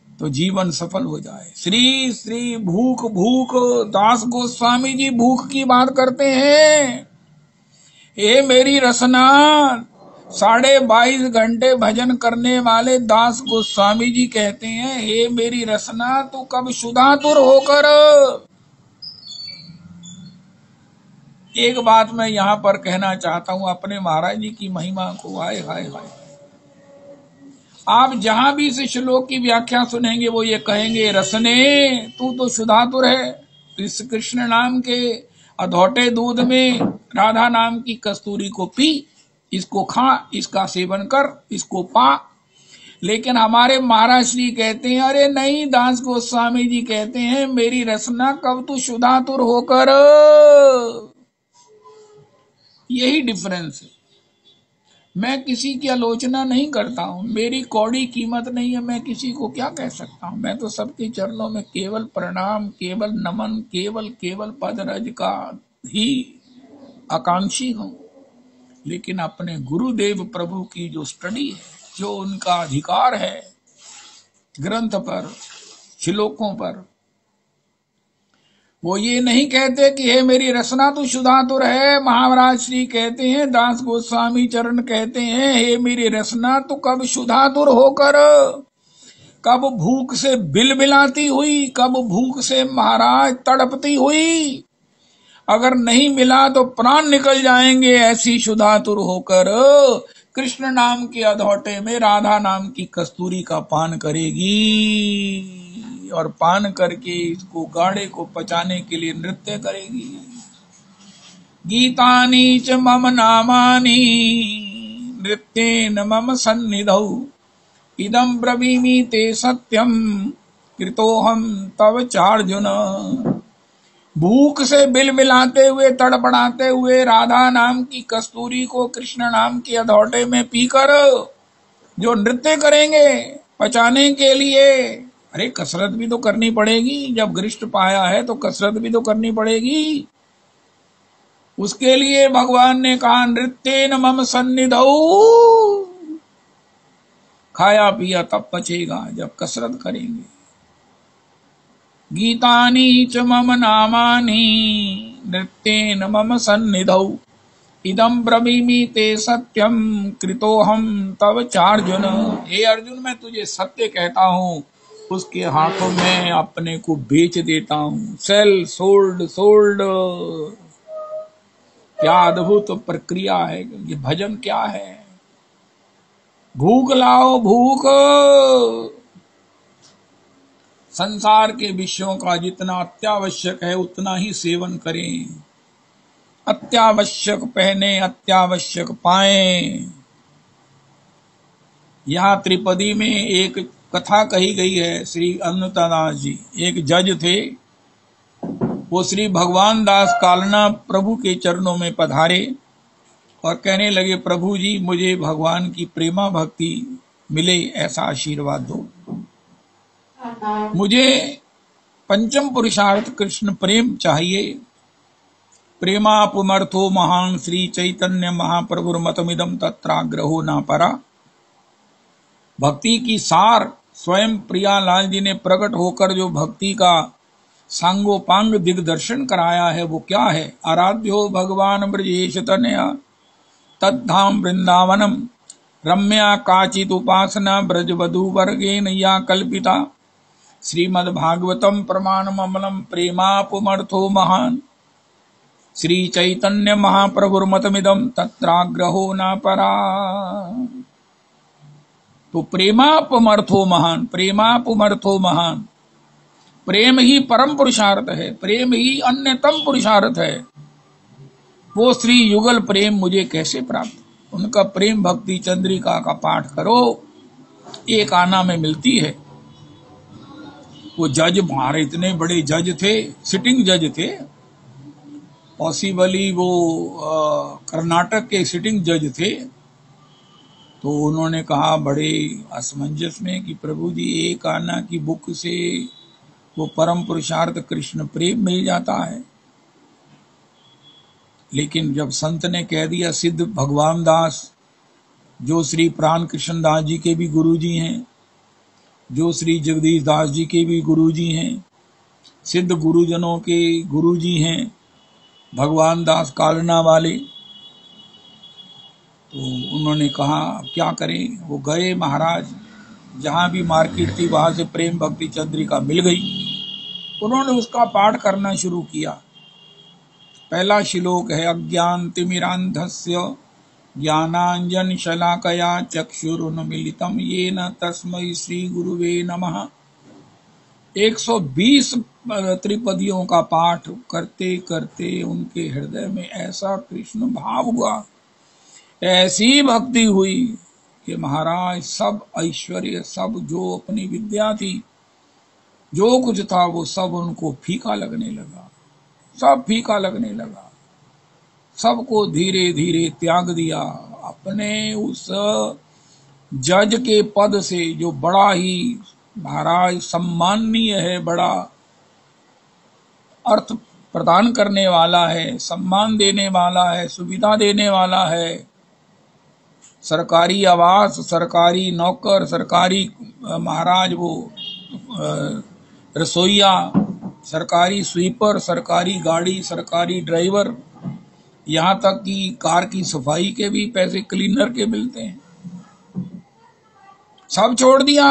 तो जीवन सफल हो जाए। श्री श्री भूख भूख, दास गोस्वामी जी भूख की बात करते हैं। ये मेरी रसना, 22.5 घंटे भजन करने वाले दास गोस्वामी जी कहते हैं, हे मेरी रसना, तू कब शुद्धातुर होकर। एक बात मैं यहाँ पर कहना चाहता हूँ अपने महाराज जी की महिमा को। हाय हाय हाय, आप जहां भी इस श्लोक की व्याख्या सुनेंगे वो ये कहेंगे, रसने तू तो शुद्धातुर है, इस कृष्ण नाम के अधौटे दूध में राधा नाम की कस्तूरी को पी, इसको खा, इसका सेवन कर, इसको पा। लेकिन हमारे महाराज श्री कहते हैं, अरे नहीं, दास गोस्वामी जी कहते हैं, मेरी रसना कब तू शुद्धातुर होकर। यही डिफरेंस है। मैं किसी की आलोचना नहीं करता हूं, मेरी कौड़ी कीमत नहीं है, मैं किसी को क्या कह सकता हूं। मैं तो सबके चरणों में केवल प्रणाम, केवल नमन, केवल केवल पद रज का ही आकांक्षी हूं। लेकिन अपने गुरुदेव प्रभु की जो स्टडी है, जो उनका अधिकार है ग्रंथ पर, श्लोकों पर, वो ये नहीं कहते कि हे मेरी रसना तो शुद्धातुर है। महाराज श्री कहते हैं, दास गोस्वामी चरण कहते हैं, हे मेरी रसना तो कब शुद्धातुर होकर, कब भूख से बिलबिलाती हुई, कब भूख से महाराज तड़पती हुई, अगर नहीं मिला तो प्राण निकल जाएंगे, ऐसी शुद्धातुर होकर कृष्ण नाम के अधौटे में राधा नाम की कस्तूरी का पान करेगी और पान करके इसको गाढ़े को पचाने के लिए नृत्य करेगी। गीतानि च मम नामानि नृत्येन मम सन्निधौ इदं ब्रवीमि ते सत्यम कृतोहम तव चार्जुन। भूख से बिलबिलाते हुए, तड़पड़ाते हुए राधा नाम की कस्तूरी को कृष्ण नाम के अधौटे में पीकर जो नृत्य करेंगे पचाने के लिए, अरे कसरत भी तो करनी पड़ेगी, जब घृष्ट पाया है तो कसरत भी तो करनी पड़ेगी। उसके लिए भगवान ने कहा नृत्येन मम सन्निधौ, खाया पिया तब पचेगा जब कसरत करेंगे। गीतानि च मम नामानि नृत्येन मम सन्निधौ इदं ब्रवीमि ते सत्यम कृतोहम तव चार्जुन। हे अर्जुन, मैं तुझे सत्य कहता हूँ, उसके हाथों में अपने को बेच देता हूँ। Sell, sold, sold. क्या अद्भुत प्रक्रिया है, ये भजन क्या है। भूख लाओ भूख, संसार के विषयों का जितना अत्यावश्यक है उतना ही सेवन करें। अत्यावश्यक पहने, अत्यावश्यक पाएं। यहाँ त्रिपदी में एक कथा कही गई है। श्री अनंतदास जी एक जज थे, वो श्री भगवान दास कालना प्रभु के चरणों में पधारे और कहने लगे, प्रभु जी मुझे भगवान की प्रेमा भक्ति मिले, ऐसा आशीर्वाद दो। मुझे पंचम पुरुषार्थ कृष्ण प्रेम चाहिए। प्रेमापुमर्थो महान श्री चैतन्य महाप्रभुर्मतमिदं तत्राग्रहो न परा। भक्ति की सार स्वयं प्रियालाल जी ने प्रकट होकर जो भक्ति का सांगोपांग दिग्दर्शन कराया है वो क्या है। आराध्यो भगवान ब्रजेश तनया तद्धाम वृंदावनम रम्या काचित उपासना ब्रजवधू वर्गेन या कल्पिता। श्रीमद्भागवतम प्रमाणम अमलम प्रेमापुमर्थो महान श्री चैतन्य महाप्रभुर्मतमिदं तत्राग्रहो न परा। तो प्रेमापुमर्थो महान, प्रेमापुमर्थो महान, प्रेम ही परम पुरुषार्थ है, प्रेम ही अन्यतम पुरुषार्थ है। वो श्री युगल प्रेम मुझे कैसे प्राप्त। उनका प्रेम भक्ति चंद्रिका का पाठ करो, एक आना में मिलती है। वो जज हमारे इतने बड़े जज थे, सिटिंग जज थे, पॉसिबली वो कर्नाटक के सिटिंग जज थे। तो उन्होंने कहा बड़े असमंजस में कि प्रभु जी एक आना की बुक से वो परम पुरुषार्थ कृष्ण प्रेम मिल जाता है। लेकिन जब संत ने कह दिया, सिद्ध भगवान दास जो श्री प्राण कृष्ण दास जी के भी गुरु जी हैं, जो श्री जगदीश दास जी के भी गुरु जी हैं, सिद्ध गुरुजनों के गुरु जी हैं भगवान दास कालना वाले, तो उन्होंने कहा क्या करें। वो गए महाराज, जहां भी मार्केट थी वहां से प्रेम भक्ति चंद्रिका मिल गई। उन्होंने उसका पाठ करना शुरू किया। पहला श्लोक है, अज्ञान तिमिरांधस्य ज्ञानांजन शलाकया चक्षुरुन्मीलितं येन तस्मै श्री गुरुवे नमः। 120 त्रिपदियों का पाठ करते करते उनके हृदय में ऐसा कृष्ण भाव हुआ, ऐसी भक्ति हुई कि महाराज सब ऐश्वर्य, सब जो अपनी विद्या थी, जो कुछ था वो सब उनको फीका लगने लगा, सब फीका लगने लगा। सबको धीरे धीरे त्याग दिया। अपने उस जज के पद से जो बड़ा ही महाराज सम्माननीय है, बड़ा अर्थ प्रदान करने वाला है, सम्मान देने वाला है, सुविधा देने वाला है, सरकारी आवास, सरकारी नौकर, सरकारी महाराज वो रसोईया, सरकारी स्वीपर, सरकारी गाड़ी, सरकारी ड्राइवर, यहाँ तक कि कार की सफाई के भी पैसे क्लीनर के मिलते हैं। सब छोड़ दिया।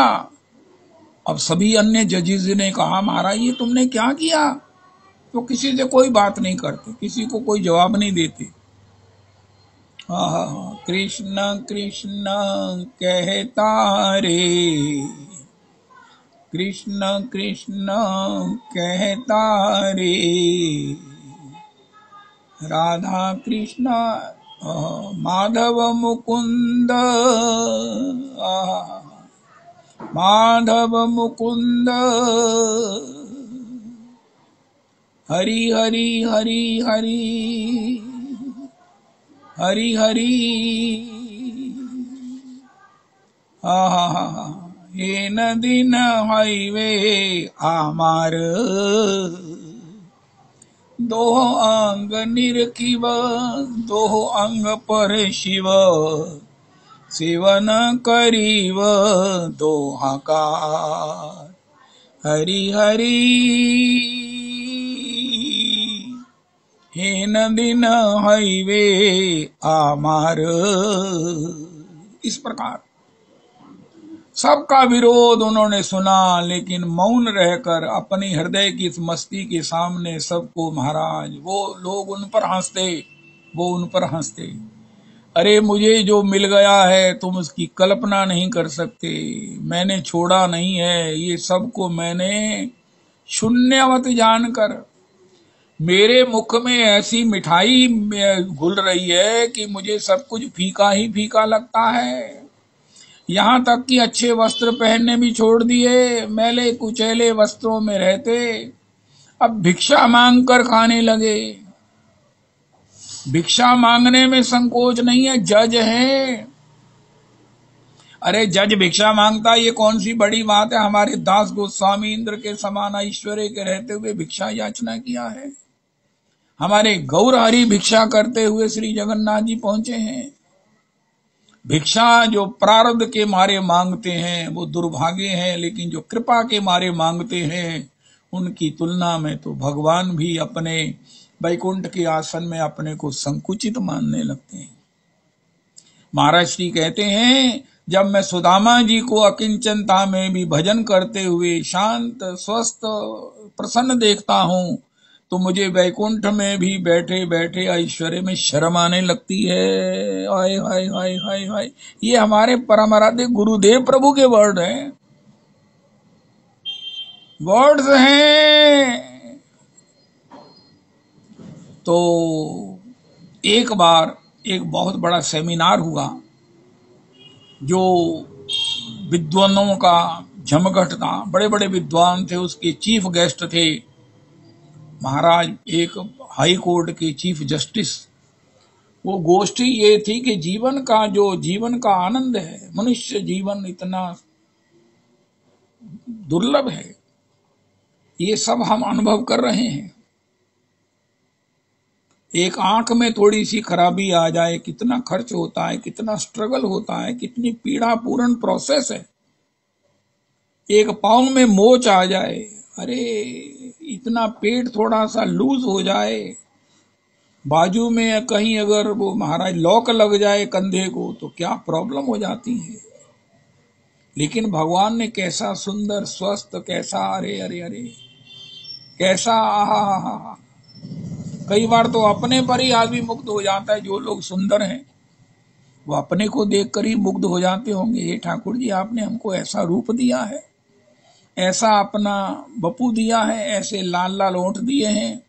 अब सभी अन्य जजेस ने कहा महाराज ये तुमने क्या किया? तो किसी से कोई बात नहीं करते, किसी को कोई जवाब नहीं देते। कृष्ण कृष्ण कहता रे, कृष्ण कृष्ण कहता रे, राधा कृष्ण माधव मुकुंद, माधव मुकुंद, हरि हरि हरि हरि हरि हरि। हे नदीन हाईवे आमार, दो अंग निरखिव, दो अंग पर शिव, सेवन करीव दो हकार, हरि हरि। हे नदीन हाईवे आमार। इस प्रकार सबका विरोध उन्होंने सुना, लेकिन मौन रहकर अपनी हृदय की इस मस्ती के सामने सबको महाराज वो लोग उन पर हंसते, वो उन पर हंसते। अरे मुझे जो मिल गया है तुम उसकी कल्पना नहीं कर सकते, मैंने छोड़ा नहीं है, ये सबको मैंने शून्यवत जानकर, मेरे मुख में ऐसी मिठाई घुल रही है कि मुझे सब कुछ फीका ही फीका लगता है। यहाँ तक कि अच्छे वस्त्र पहनने भी छोड़ दिए, मैले कुचैले वस्त्रों में रहते, अब भिक्षा मांग कर खाने लगे। भिक्षा मांगने में संकोच नहीं है, जज है। अरे जज भिक्षा मांगता ये कौन सी बड़ी बात है? हमारे दास गोस्वामी इंद्र के समान ऐश्वर्य के रहते हुए भिक्षा याचना किया है। हमारे गौर हरि भिक्षा करते हुए श्री जगन्नाथ जी पहुंचे हैं। भिक्षा जो प्रारब्ध के मारे मांगते हैं वो दुर्भाग्य हैं, लेकिन जो कृपा के मारे मांगते हैं उनकी तुलना में तो भगवान भी अपने वैकुंठ के आसन में अपने को संकुचित मानने लगते हैं। महाराज श्री कहते हैं जब मैं सुदामा जी को अकिंचनता में भी भजन करते हुए शांत स्वस्थ प्रसन्न देखता हूं तो मुझे वैकुंठ में भी बैठे बैठे ऐश्वर्य में शर्म आने लगती है। हाय हाय हाय हाय हाय, ये हमारे परम आराध्य गुरुदेव प्रभु के वर्ड हैं, वर्ड्स हैं। तो एक बार एक बहुत बड़ा सेमिनार हुआ जो विद्वानों का जमघट था, बड़े बड़े विद्वान थे, उसके चीफ गेस्ट थे महाराज एक हाई कोर्ट के चीफ जस्टिस। वो गोष्ठी ये थी कि जीवन का जो जीवन का आनंद है, मनुष्य जीवन इतना दुर्लभ है, ये सब हम अनुभव कर रहे हैं। एक आंख में थोड़ी सी खराबी आ जाए कितना खर्च होता है, कितना स्ट्रगल होता है, कितनी पीड़ा पूर्ण प्रोसेस है। एक पांव में मोच आ जाए, अरे इतना पेट थोड़ा सा लूज हो जाए, बाजू में कहीं अगर वो महाराज लॉक लग जाए कंधे को तो क्या प्रॉब्लम हो जाती है। लेकिन भगवान ने कैसा सुंदर स्वस्थ, कैसा अरे अरे अरे कैसा आहा। कई बार तो अपने पर ही आदमी मुग्ध हो जाता है। जो लोग सुंदर हैं वो अपने को देखकर ही मुग्ध हो जाते होंगे। हे ठाकुर जी आपने हमको ऐसा रूप दिया है, ऐसा अपना बपू दिया है, ऐसे लाल लाल ओंठ दिए हैं,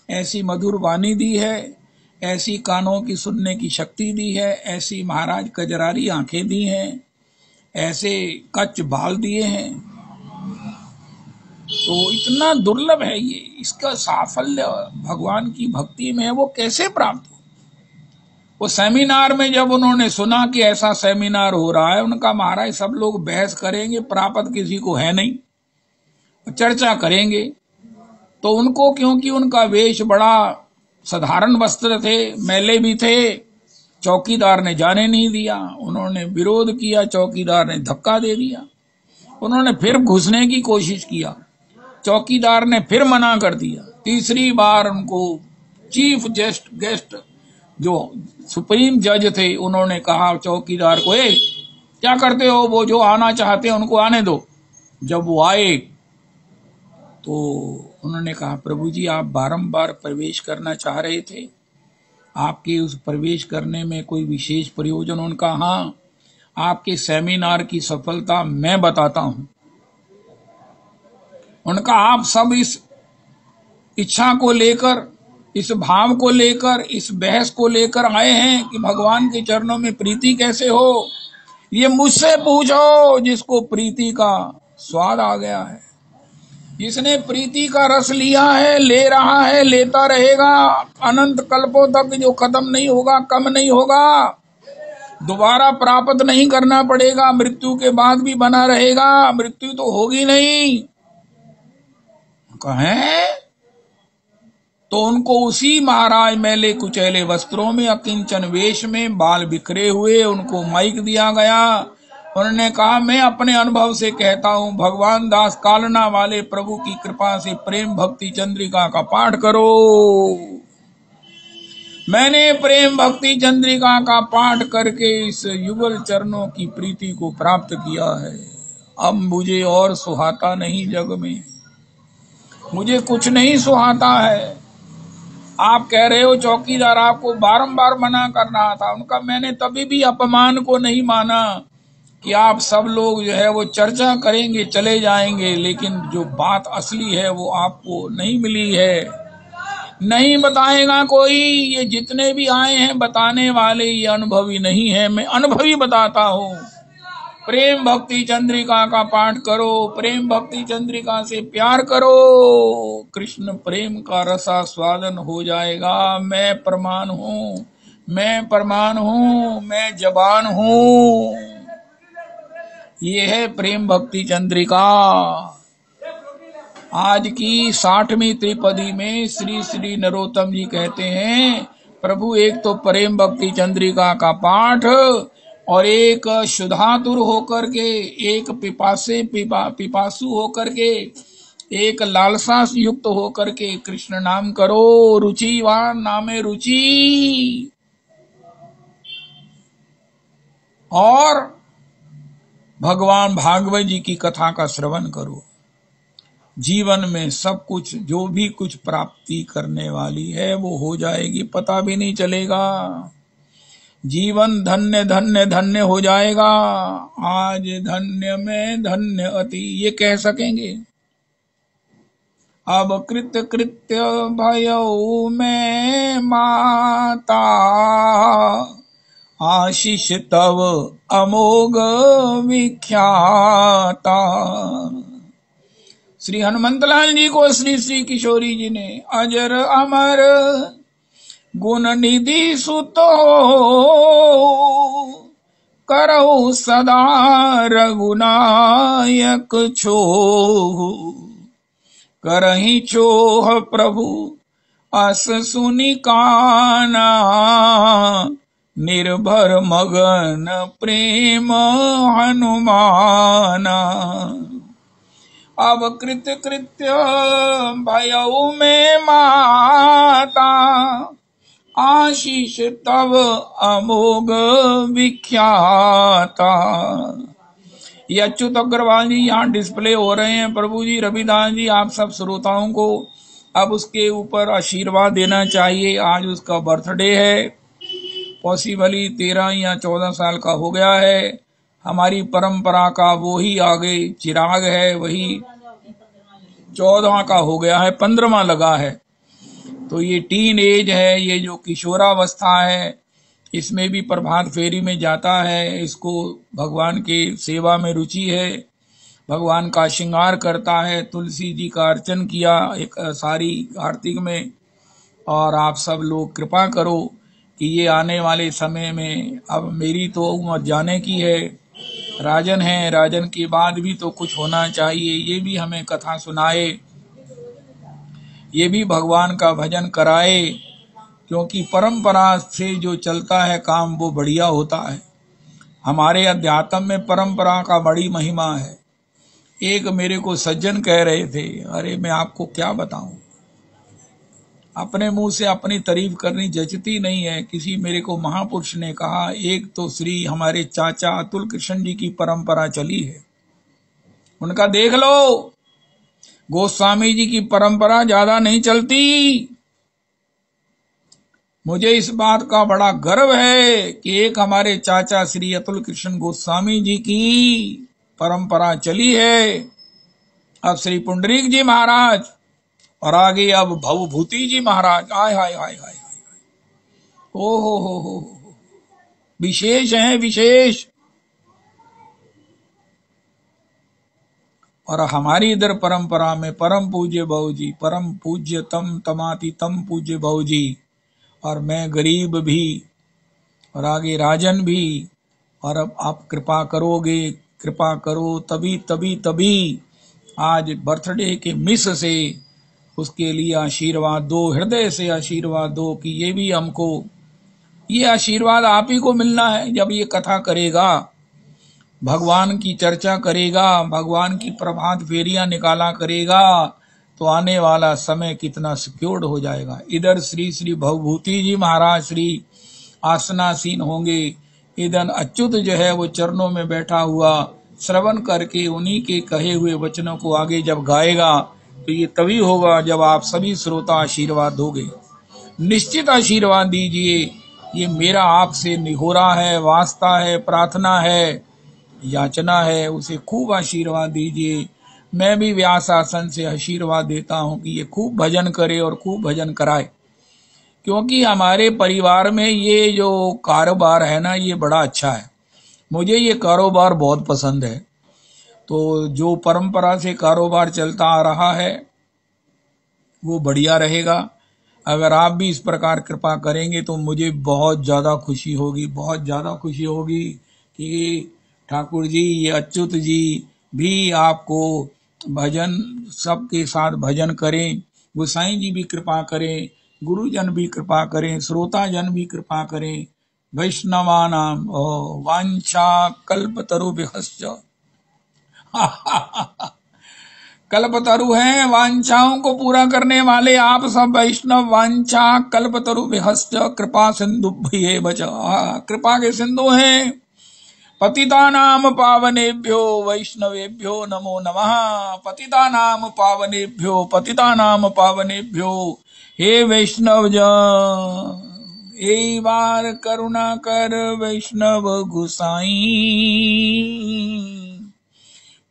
ऐसी मधुर वाणी दी है, ऐसी कानों की सुनने की शक्ति दी है, ऐसी महाराज कजरारी आंखें दी हैं, ऐसे कच्च बाल दिए हैं। तो इतना दुर्लभ है ये, इसका साफल्य भगवान की भक्ति में है, वो कैसे प्राप्त हो। वो सेमिनार में जब उन्होंने सुना कि ऐसा सेमिनार हो रहा है, उनका महाराज सब लोग बहस करेंगे, प्राप्त किसी को है नहीं, चर्चा करेंगे। तो उनको क्योंकि उनका वेश बड़ा साधारण वस्त्र थे, मैले भी थे, चौकीदार ने जाने नहीं दिया, उन्होंने विरोध किया, चौकीदार ने धक्का दे दिया। उन्होंने फिर घुसने की कोशिश किया, चौकीदार ने फिर मना कर दिया। तीसरी बार उनको चीफ गेस्ट जो सुप्रीम जज थे, उन्होंने कहा चौकीदार को, ए क्या करते हो, वो जो आना चाहते हैं उनको आने दो। जब वो आए तो उन्होंने कहा, प्रभु जी आप बारंबार प्रवेश करना चाह रहे थे, आपके उस प्रवेश करने में कोई विशेष प्रयोजन? उनका हाँ, आपके सेमिनार की सफलता मैं बताता हूं। उनका आप सब इस इच्छा को लेकर, इस भाव को लेकर, इस बहस को लेकर आए हैं कि भगवान के चरणों में प्रीति कैसे हो, ये मुझसे पूछो जिसको प्रीति का स्वाद आ गया है, जिसने प्रीति का रस लिया है, ले रहा है, लेता रहेगा अनंत कल्पों तक, जो खत्म नहीं होगा, कम नहीं होगा, दोबारा प्राप्त नहीं करना पड़ेगा, मृत्यु के बाद भी बना रहेगा, मृत्यु तो होगी नहीं। कहें तो उनको उसी महाराज मैले कुचैले वस्त्रों में, अकिंचन वेश में, बाल बिखरे हुए उनको माइक दिया गया। उन्होंने कहा, मैं अपने अनुभव से कहता हूं, भगवान दास कालना वाले प्रभु की कृपा से प्रेम भक्ति चंद्रिका का पाठ करो। मैंने प्रेम भक्ति चंद्रिका का पाठ करके इस युगल चरणों की प्रीति को प्राप्त किया है। अब मुझे और सुहाता नहीं, जग में मुझे कुछ नहीं सुहाता है। आप कह रहे हो चौकीदार आपको बारंबार मना कर रहा था। उनका मैंने तभी भी अपमान को नहीं माना कि आप सब लोग जो है वो चर्चा करेंगे, चले जाएंगे, लेकिन जो बात असली है वो आपको नहीं मिली है, नहीं बताएगा कोई। ये जितने भी आए हैं बताने वाले ये अनुभवी नहीं है, मैं अनुभवी बताता हूँ। प्रेम भक्ति चंद्रिका का पाठ करो, प्रेम भक्ति चंद्रिका से प्यार करो, कृष्ण प्रेम का रसा स्वादन हो जाएगा। मैं प्रमाण हूँ, मैं प्रमाण हूँ, मैं जबान हूँ। ये है प्रेम भक्ति चंद्रिका। आज की 60वीं त्रिपदी में श्री श्री नरोत्तम जी कहते हैं, प्रभु एक तो प्रेम भक्ति चंद्रिका का पाठ, और एक शुद्धातुर होकर के, एक पिपासु होकर के, एक लालसा युक्त होकर के कृष्ण नाम करो। रुचिवान नामे रुचि, और भगवान भागवत जी की कथा का श्रवण करो। जीवन में सब कुछ, जो भी कुछ प्राप्ति करने वाली है वो हो जाएगी, पता भी नहीं चलेगा। जीवन धन्य धन्य धन्य हो जाएगा। आज धन्य में धन्य अति, ये कह सकेंगे। अब कृत्य कृत्य भयो में माता, आशीष तव अमोघ विख्याता। श्री हनुमंतलाल जी को श्री श्री किशोरी जी ने अजर अमर गुण निधि सुतो, करौ सदा रघुनायक छोह। करहि चोह प्रभु अस सुनि काना, निर्भर मगन प्रेम हनुमाना। अब कृत्य कृत्य भयो में माता, आशीष तव अमोघ विख्याता। ये अच्युत अग्रवाल जी यहाँ डिस्प्ले हो रहे हैं। प्रभु जी, रविदास जी, आप सब श्रोताओं को अब उसके ऊपर आशीर्वाद देना चाहिए। आज उसका बर्थडे है, पॉसिबली 13 या 14 साल का हो गया है। हमारी परंपरा का वो ही आगे चिराग है, वही 14वां का हो गया है, 15वां लगा है। तो ये टीन एज है, ये जो किशोरावस्था है, इसमें भी प्रभात फेरी में जाता है। इसको भगवान के सेवा में रुचि है, भगवान का श्रृंगार करता है, तुलसी जी का अर्चन किया एक सारी कार्तिक में। और आप सब लोग कृपा करो कि ये आने वाले समय में, अब मेरी तो उम्र जाने की है, राजन है, राजन के बाद भी तो कुछ होना चाहिए। ये भी हमें कथा सुनाए, ये भी भगवान का भजन कराए, क्योंकि परंपरा से जो चलता है काम वो बढ़िया होता है। हमारे अध्यात्म में परंपरा का बड़ी महिमा है। एक मेरे को सज्जन कह रहे थे, अरे मैं आपको क्या बताऊं, अपने मुंह से अपनी तारीफ करनी जचती नहीं है। किसी मेरे को महापुरुष ने कहा, एक तो श्री हमारे चाचा अतुल कृष्ण जी की परंपरा चली है, उनका देख लो। गोस्वामी जी की परंपरा ज्यादा नहीं चलती। मुझे इस बात का बड़ा गर्व है कि एक हमारे चाचा श्री अतुल कृष्ण गोस्वामी जी की परंपरा चली है। अब श्री पुंडरीक जी महाराज और आगे अब भवभूति जी महाराज, आय हाय हाय हाय, ओ हो, विशेष है विशेष। और हमारी इधर परंपरा में परम पूज्य भाऊ जी, परम पूज्य तम तमाति तम पूज्य भाऊ जी, और मैं गरीब भी, और आगे राजन भी। और अब आप कृपा करोगे, कृपा करो तभी तभी तभी आज बर्थडे के मिस से उसके लिए आशीर्वाद दो, हृदय से आशीर्वाद दो कि ये भी हमको, ये आशीर्वाद आप ही को मिलना है। जब ये कथा करेगा, भगवान की चर्चा करेगा, भगवान की प्रभात फेरियां निकाला करेगा, तो आने वाला समय कितना सिक्योर्ड हो जाएगा। इधर श्री श्री भवभूति जी महाराज श्री आसनासीन होंगे, इधर अच्युत जो है वो चरणों में बैठा हुआ श्रवण करके उन्हीं के कहे हुए वचनों को आगे जब गाएगा, तो ये तभी होगा जब आप सभी श्रोता आशीर्वाद दोगे। निश्चित आशीर्वाद दीजिए, ये मेरा आपसे निहोरा है, वास्ता है, प्रार्थना है, याचना है। उसे खूब आशीर्वाद दीजिए। मैं भी व्यास आसन से आशीर्वाद देता हूं कि ये खूब भजन करे और खूब भजन कराए, क्योंकि हमारे परिवार में ये जो कारोबार है ना, ये बड़ा अच्छा है। मुझे ये कारोबार बहुत पसंद है। तो जो परंपरा से कारोबार चलता आ रहा है वो बढ़िया रहेगा। अगर आप भी इस प्रकार कृपा करेंगे तो मुझे बहुत ज्यादा खुशी होगी, बहुत ज्यादा खुशी होगी कि ठाकुर जी, ये अच्युत जी भी आपको भजन सबके साथ भजन करें, गोसाई जी भी कृपा करें, गुरुजन भी कृपा करें, श्रोता जन भी कृपा करें। वैष्णवानाम वांछा कल्पतरुभ्यश्च कल्पतरु हैं, वांछाओं को पूरा करने वाले आप सब वैष्णव। वांछा कल्पतरुभ्यश्च कृपा सिंधुभ्येव च, कृपा के सिंधु हैं। पतितानाम पावनेभ्यो वैष्णवेभ्यो नमो नमः। पतितानाम पावनेभ्यो, पतितानाम पावनेभ्यो, हे वैष्णव जन एक बार करुणा कर वैष्णव गुसाई।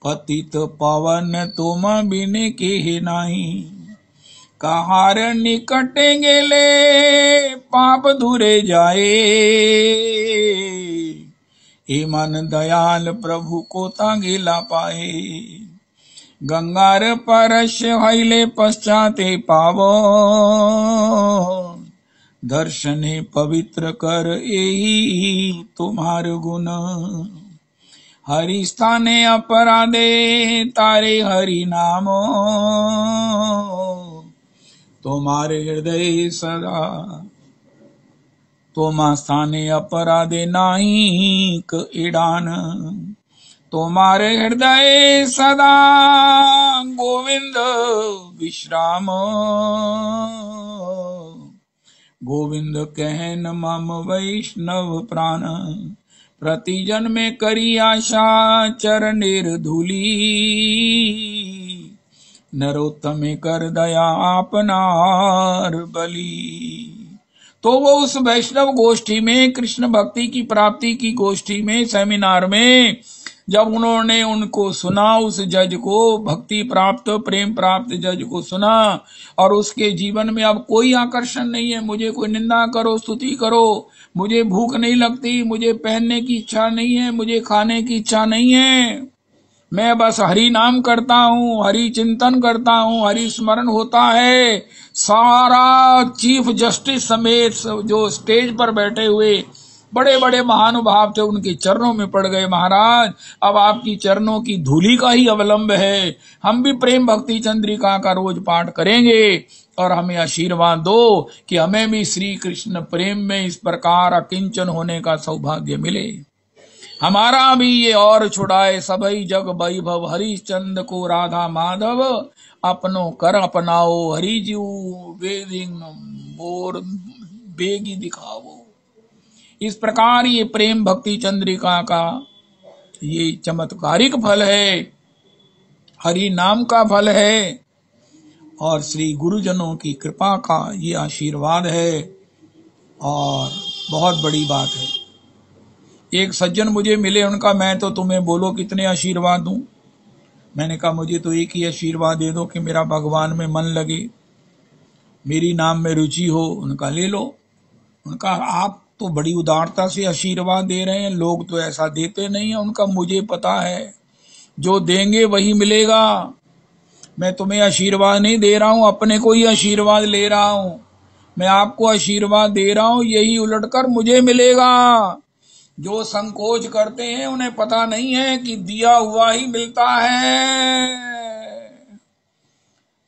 पतित पावन तुम बिन के नाही, कहार निकट गेले पाप धुरे जाए। हे मन दयाल प्रभु को तांगेला पाए, गंगार परश हईले पश्चाते पावो। दर्शने पवित्र कर एही तुम्हार गुण, हरि स्थाने अपराधे तारे हरि नाम। तुम्हारे हृदय सदा, तोमा स्थाने अपराधे नाहिक इडान। तुम्हारे हृदय सदा गोविंद विश्राम। गोविंद कहन मम वैष्णव प्राण, प्रतिजन में करी आशा चरणेर धूली। नरोत्तम कर दया आपनार बली। तो वो उस वैष्णव गोष्ठी में, कृष्ण भक्ति की प्राप्ति की गोष्ठी में, सेमिनार में, जब उन्होंने उनको सुना, उस जज को, भक्ति प्राप्त प्रेम प्राप्त जज को सुना, और उसके जीवन में अब कोई आकर्षण नहीं है, मुझे कोई निंदा करो स्तुति करो, मुझे भूख नहीं लगती, मुझे पहनने की इच्छा नहीं है, मुझे खाने की इच्छा नहीं है, मैं बस हरि नाम करता हूँ, हरि चिंतन करता हूँ, हरि स्मरण होता है। सारा चीफ जस्टिस समेत जो स्टेज पर बैठे हुए बड़े बड़े महानुभाव थे, उनके चरणों में पड़ गए। महाराज अब आपकी चरणों की धूलि का ही अवलंब है, हम भी प्रेम भक्ति चंद्रिका का रोज पाठ करेंगे और हमें आशीर्वाद दो कि हमें भी श्री कृष्ण प्रेम में इस प्रकार अकिंचन होने का सौभाग्य मिले। हमारा भी ये और छुड़ाए सबई जग वैभव, हरिश्चंद्र को राधा माधव अपनो कर अपनाओ, हरि जीव वेदिंग मोर बेगी दिखाओ। इस प्रकार ये प्रेम भक्ति चंद्रिका का ये चमत्कारिक फल है, हरि नाम का फल है और श्री गुरुजनों की कृपा का ये आशीर्वाद है और बहुत बड़ी बात है। एक सज्जन मुझे मिले, उनका मैं तो तुम्हें बोलो कितने आशीर्वाद दूं। मैंने कहा मुझे तो एक ही आशीर्वाद दे दो कि मेरा भगवान में मन लगे, मेरी नाम में रुचि हो। उनका ले लो। उनका आप तो बड़ी उदारता से आशीर्वाद दे रहे हैं, लोग तो ऐसा देते नहीं है। उनका मुझे पता है, जो देंगे वही मिलेगा। मैं तुम्हें आशीर्वाद नहीं दे रहा हूं, अपने को ही आशीर्वाद ले रहा हूं। मैं आपको आशीर्वाद दे रहा हूं, यही उलटकर मुझे मिलेगा। जो संकोच करते हैं उन्हें पता नहीं है कि दिया हुआ ही मिलता है।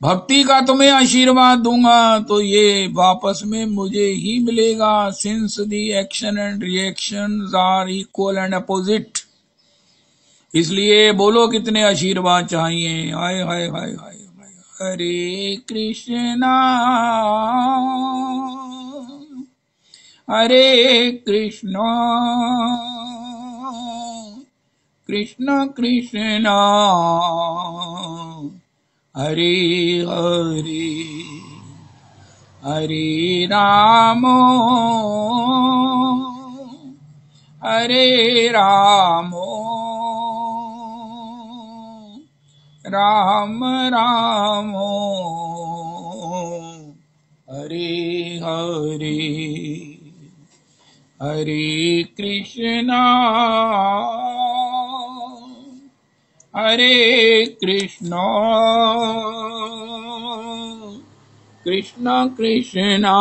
भक्ति का तुम्हें आशीर्वाद दूंगा तो ये वापस में मुझे ही मिलेगा। Since the action and reaction are equal and opposite, इसलिए बोलो कितने आशीर्वाद चाहिए। हाय हाय हाय हाय। हरे कृष्णा हरे कृष्णा कृष्ण कृष्णा हरे हरे, हरे राम हरे राम राम राम हरे हरे, हरे कृष्णा हरे कृष्णा कृष्ण कृष्णा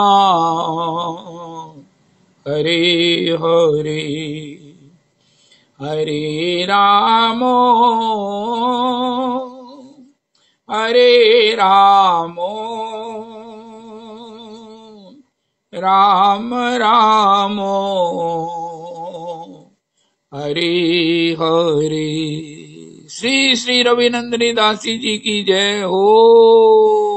हरे हरे, हरे राम हरे राम राम राम हरे हरे। श्री श्री रविनंदिनी दासी जी की जय हो।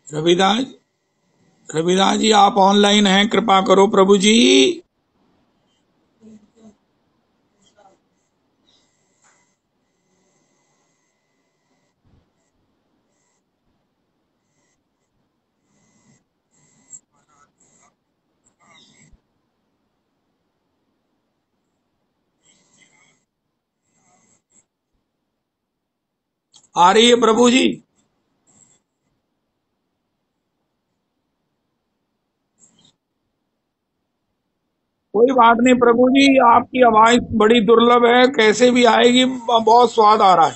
रविदास रविदास जी आप ऑनलाइन हैं, कृपा करो प्रभु जी। आ रही है प्रभु जी। कोई बात नहीं प्रभु जी, आपकी आवाज बड़ी दुर्लभ है, कैसे भी आएगी, बहुत स्वाद आ रहा है।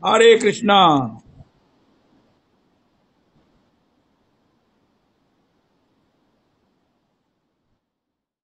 हरे कृष्णा।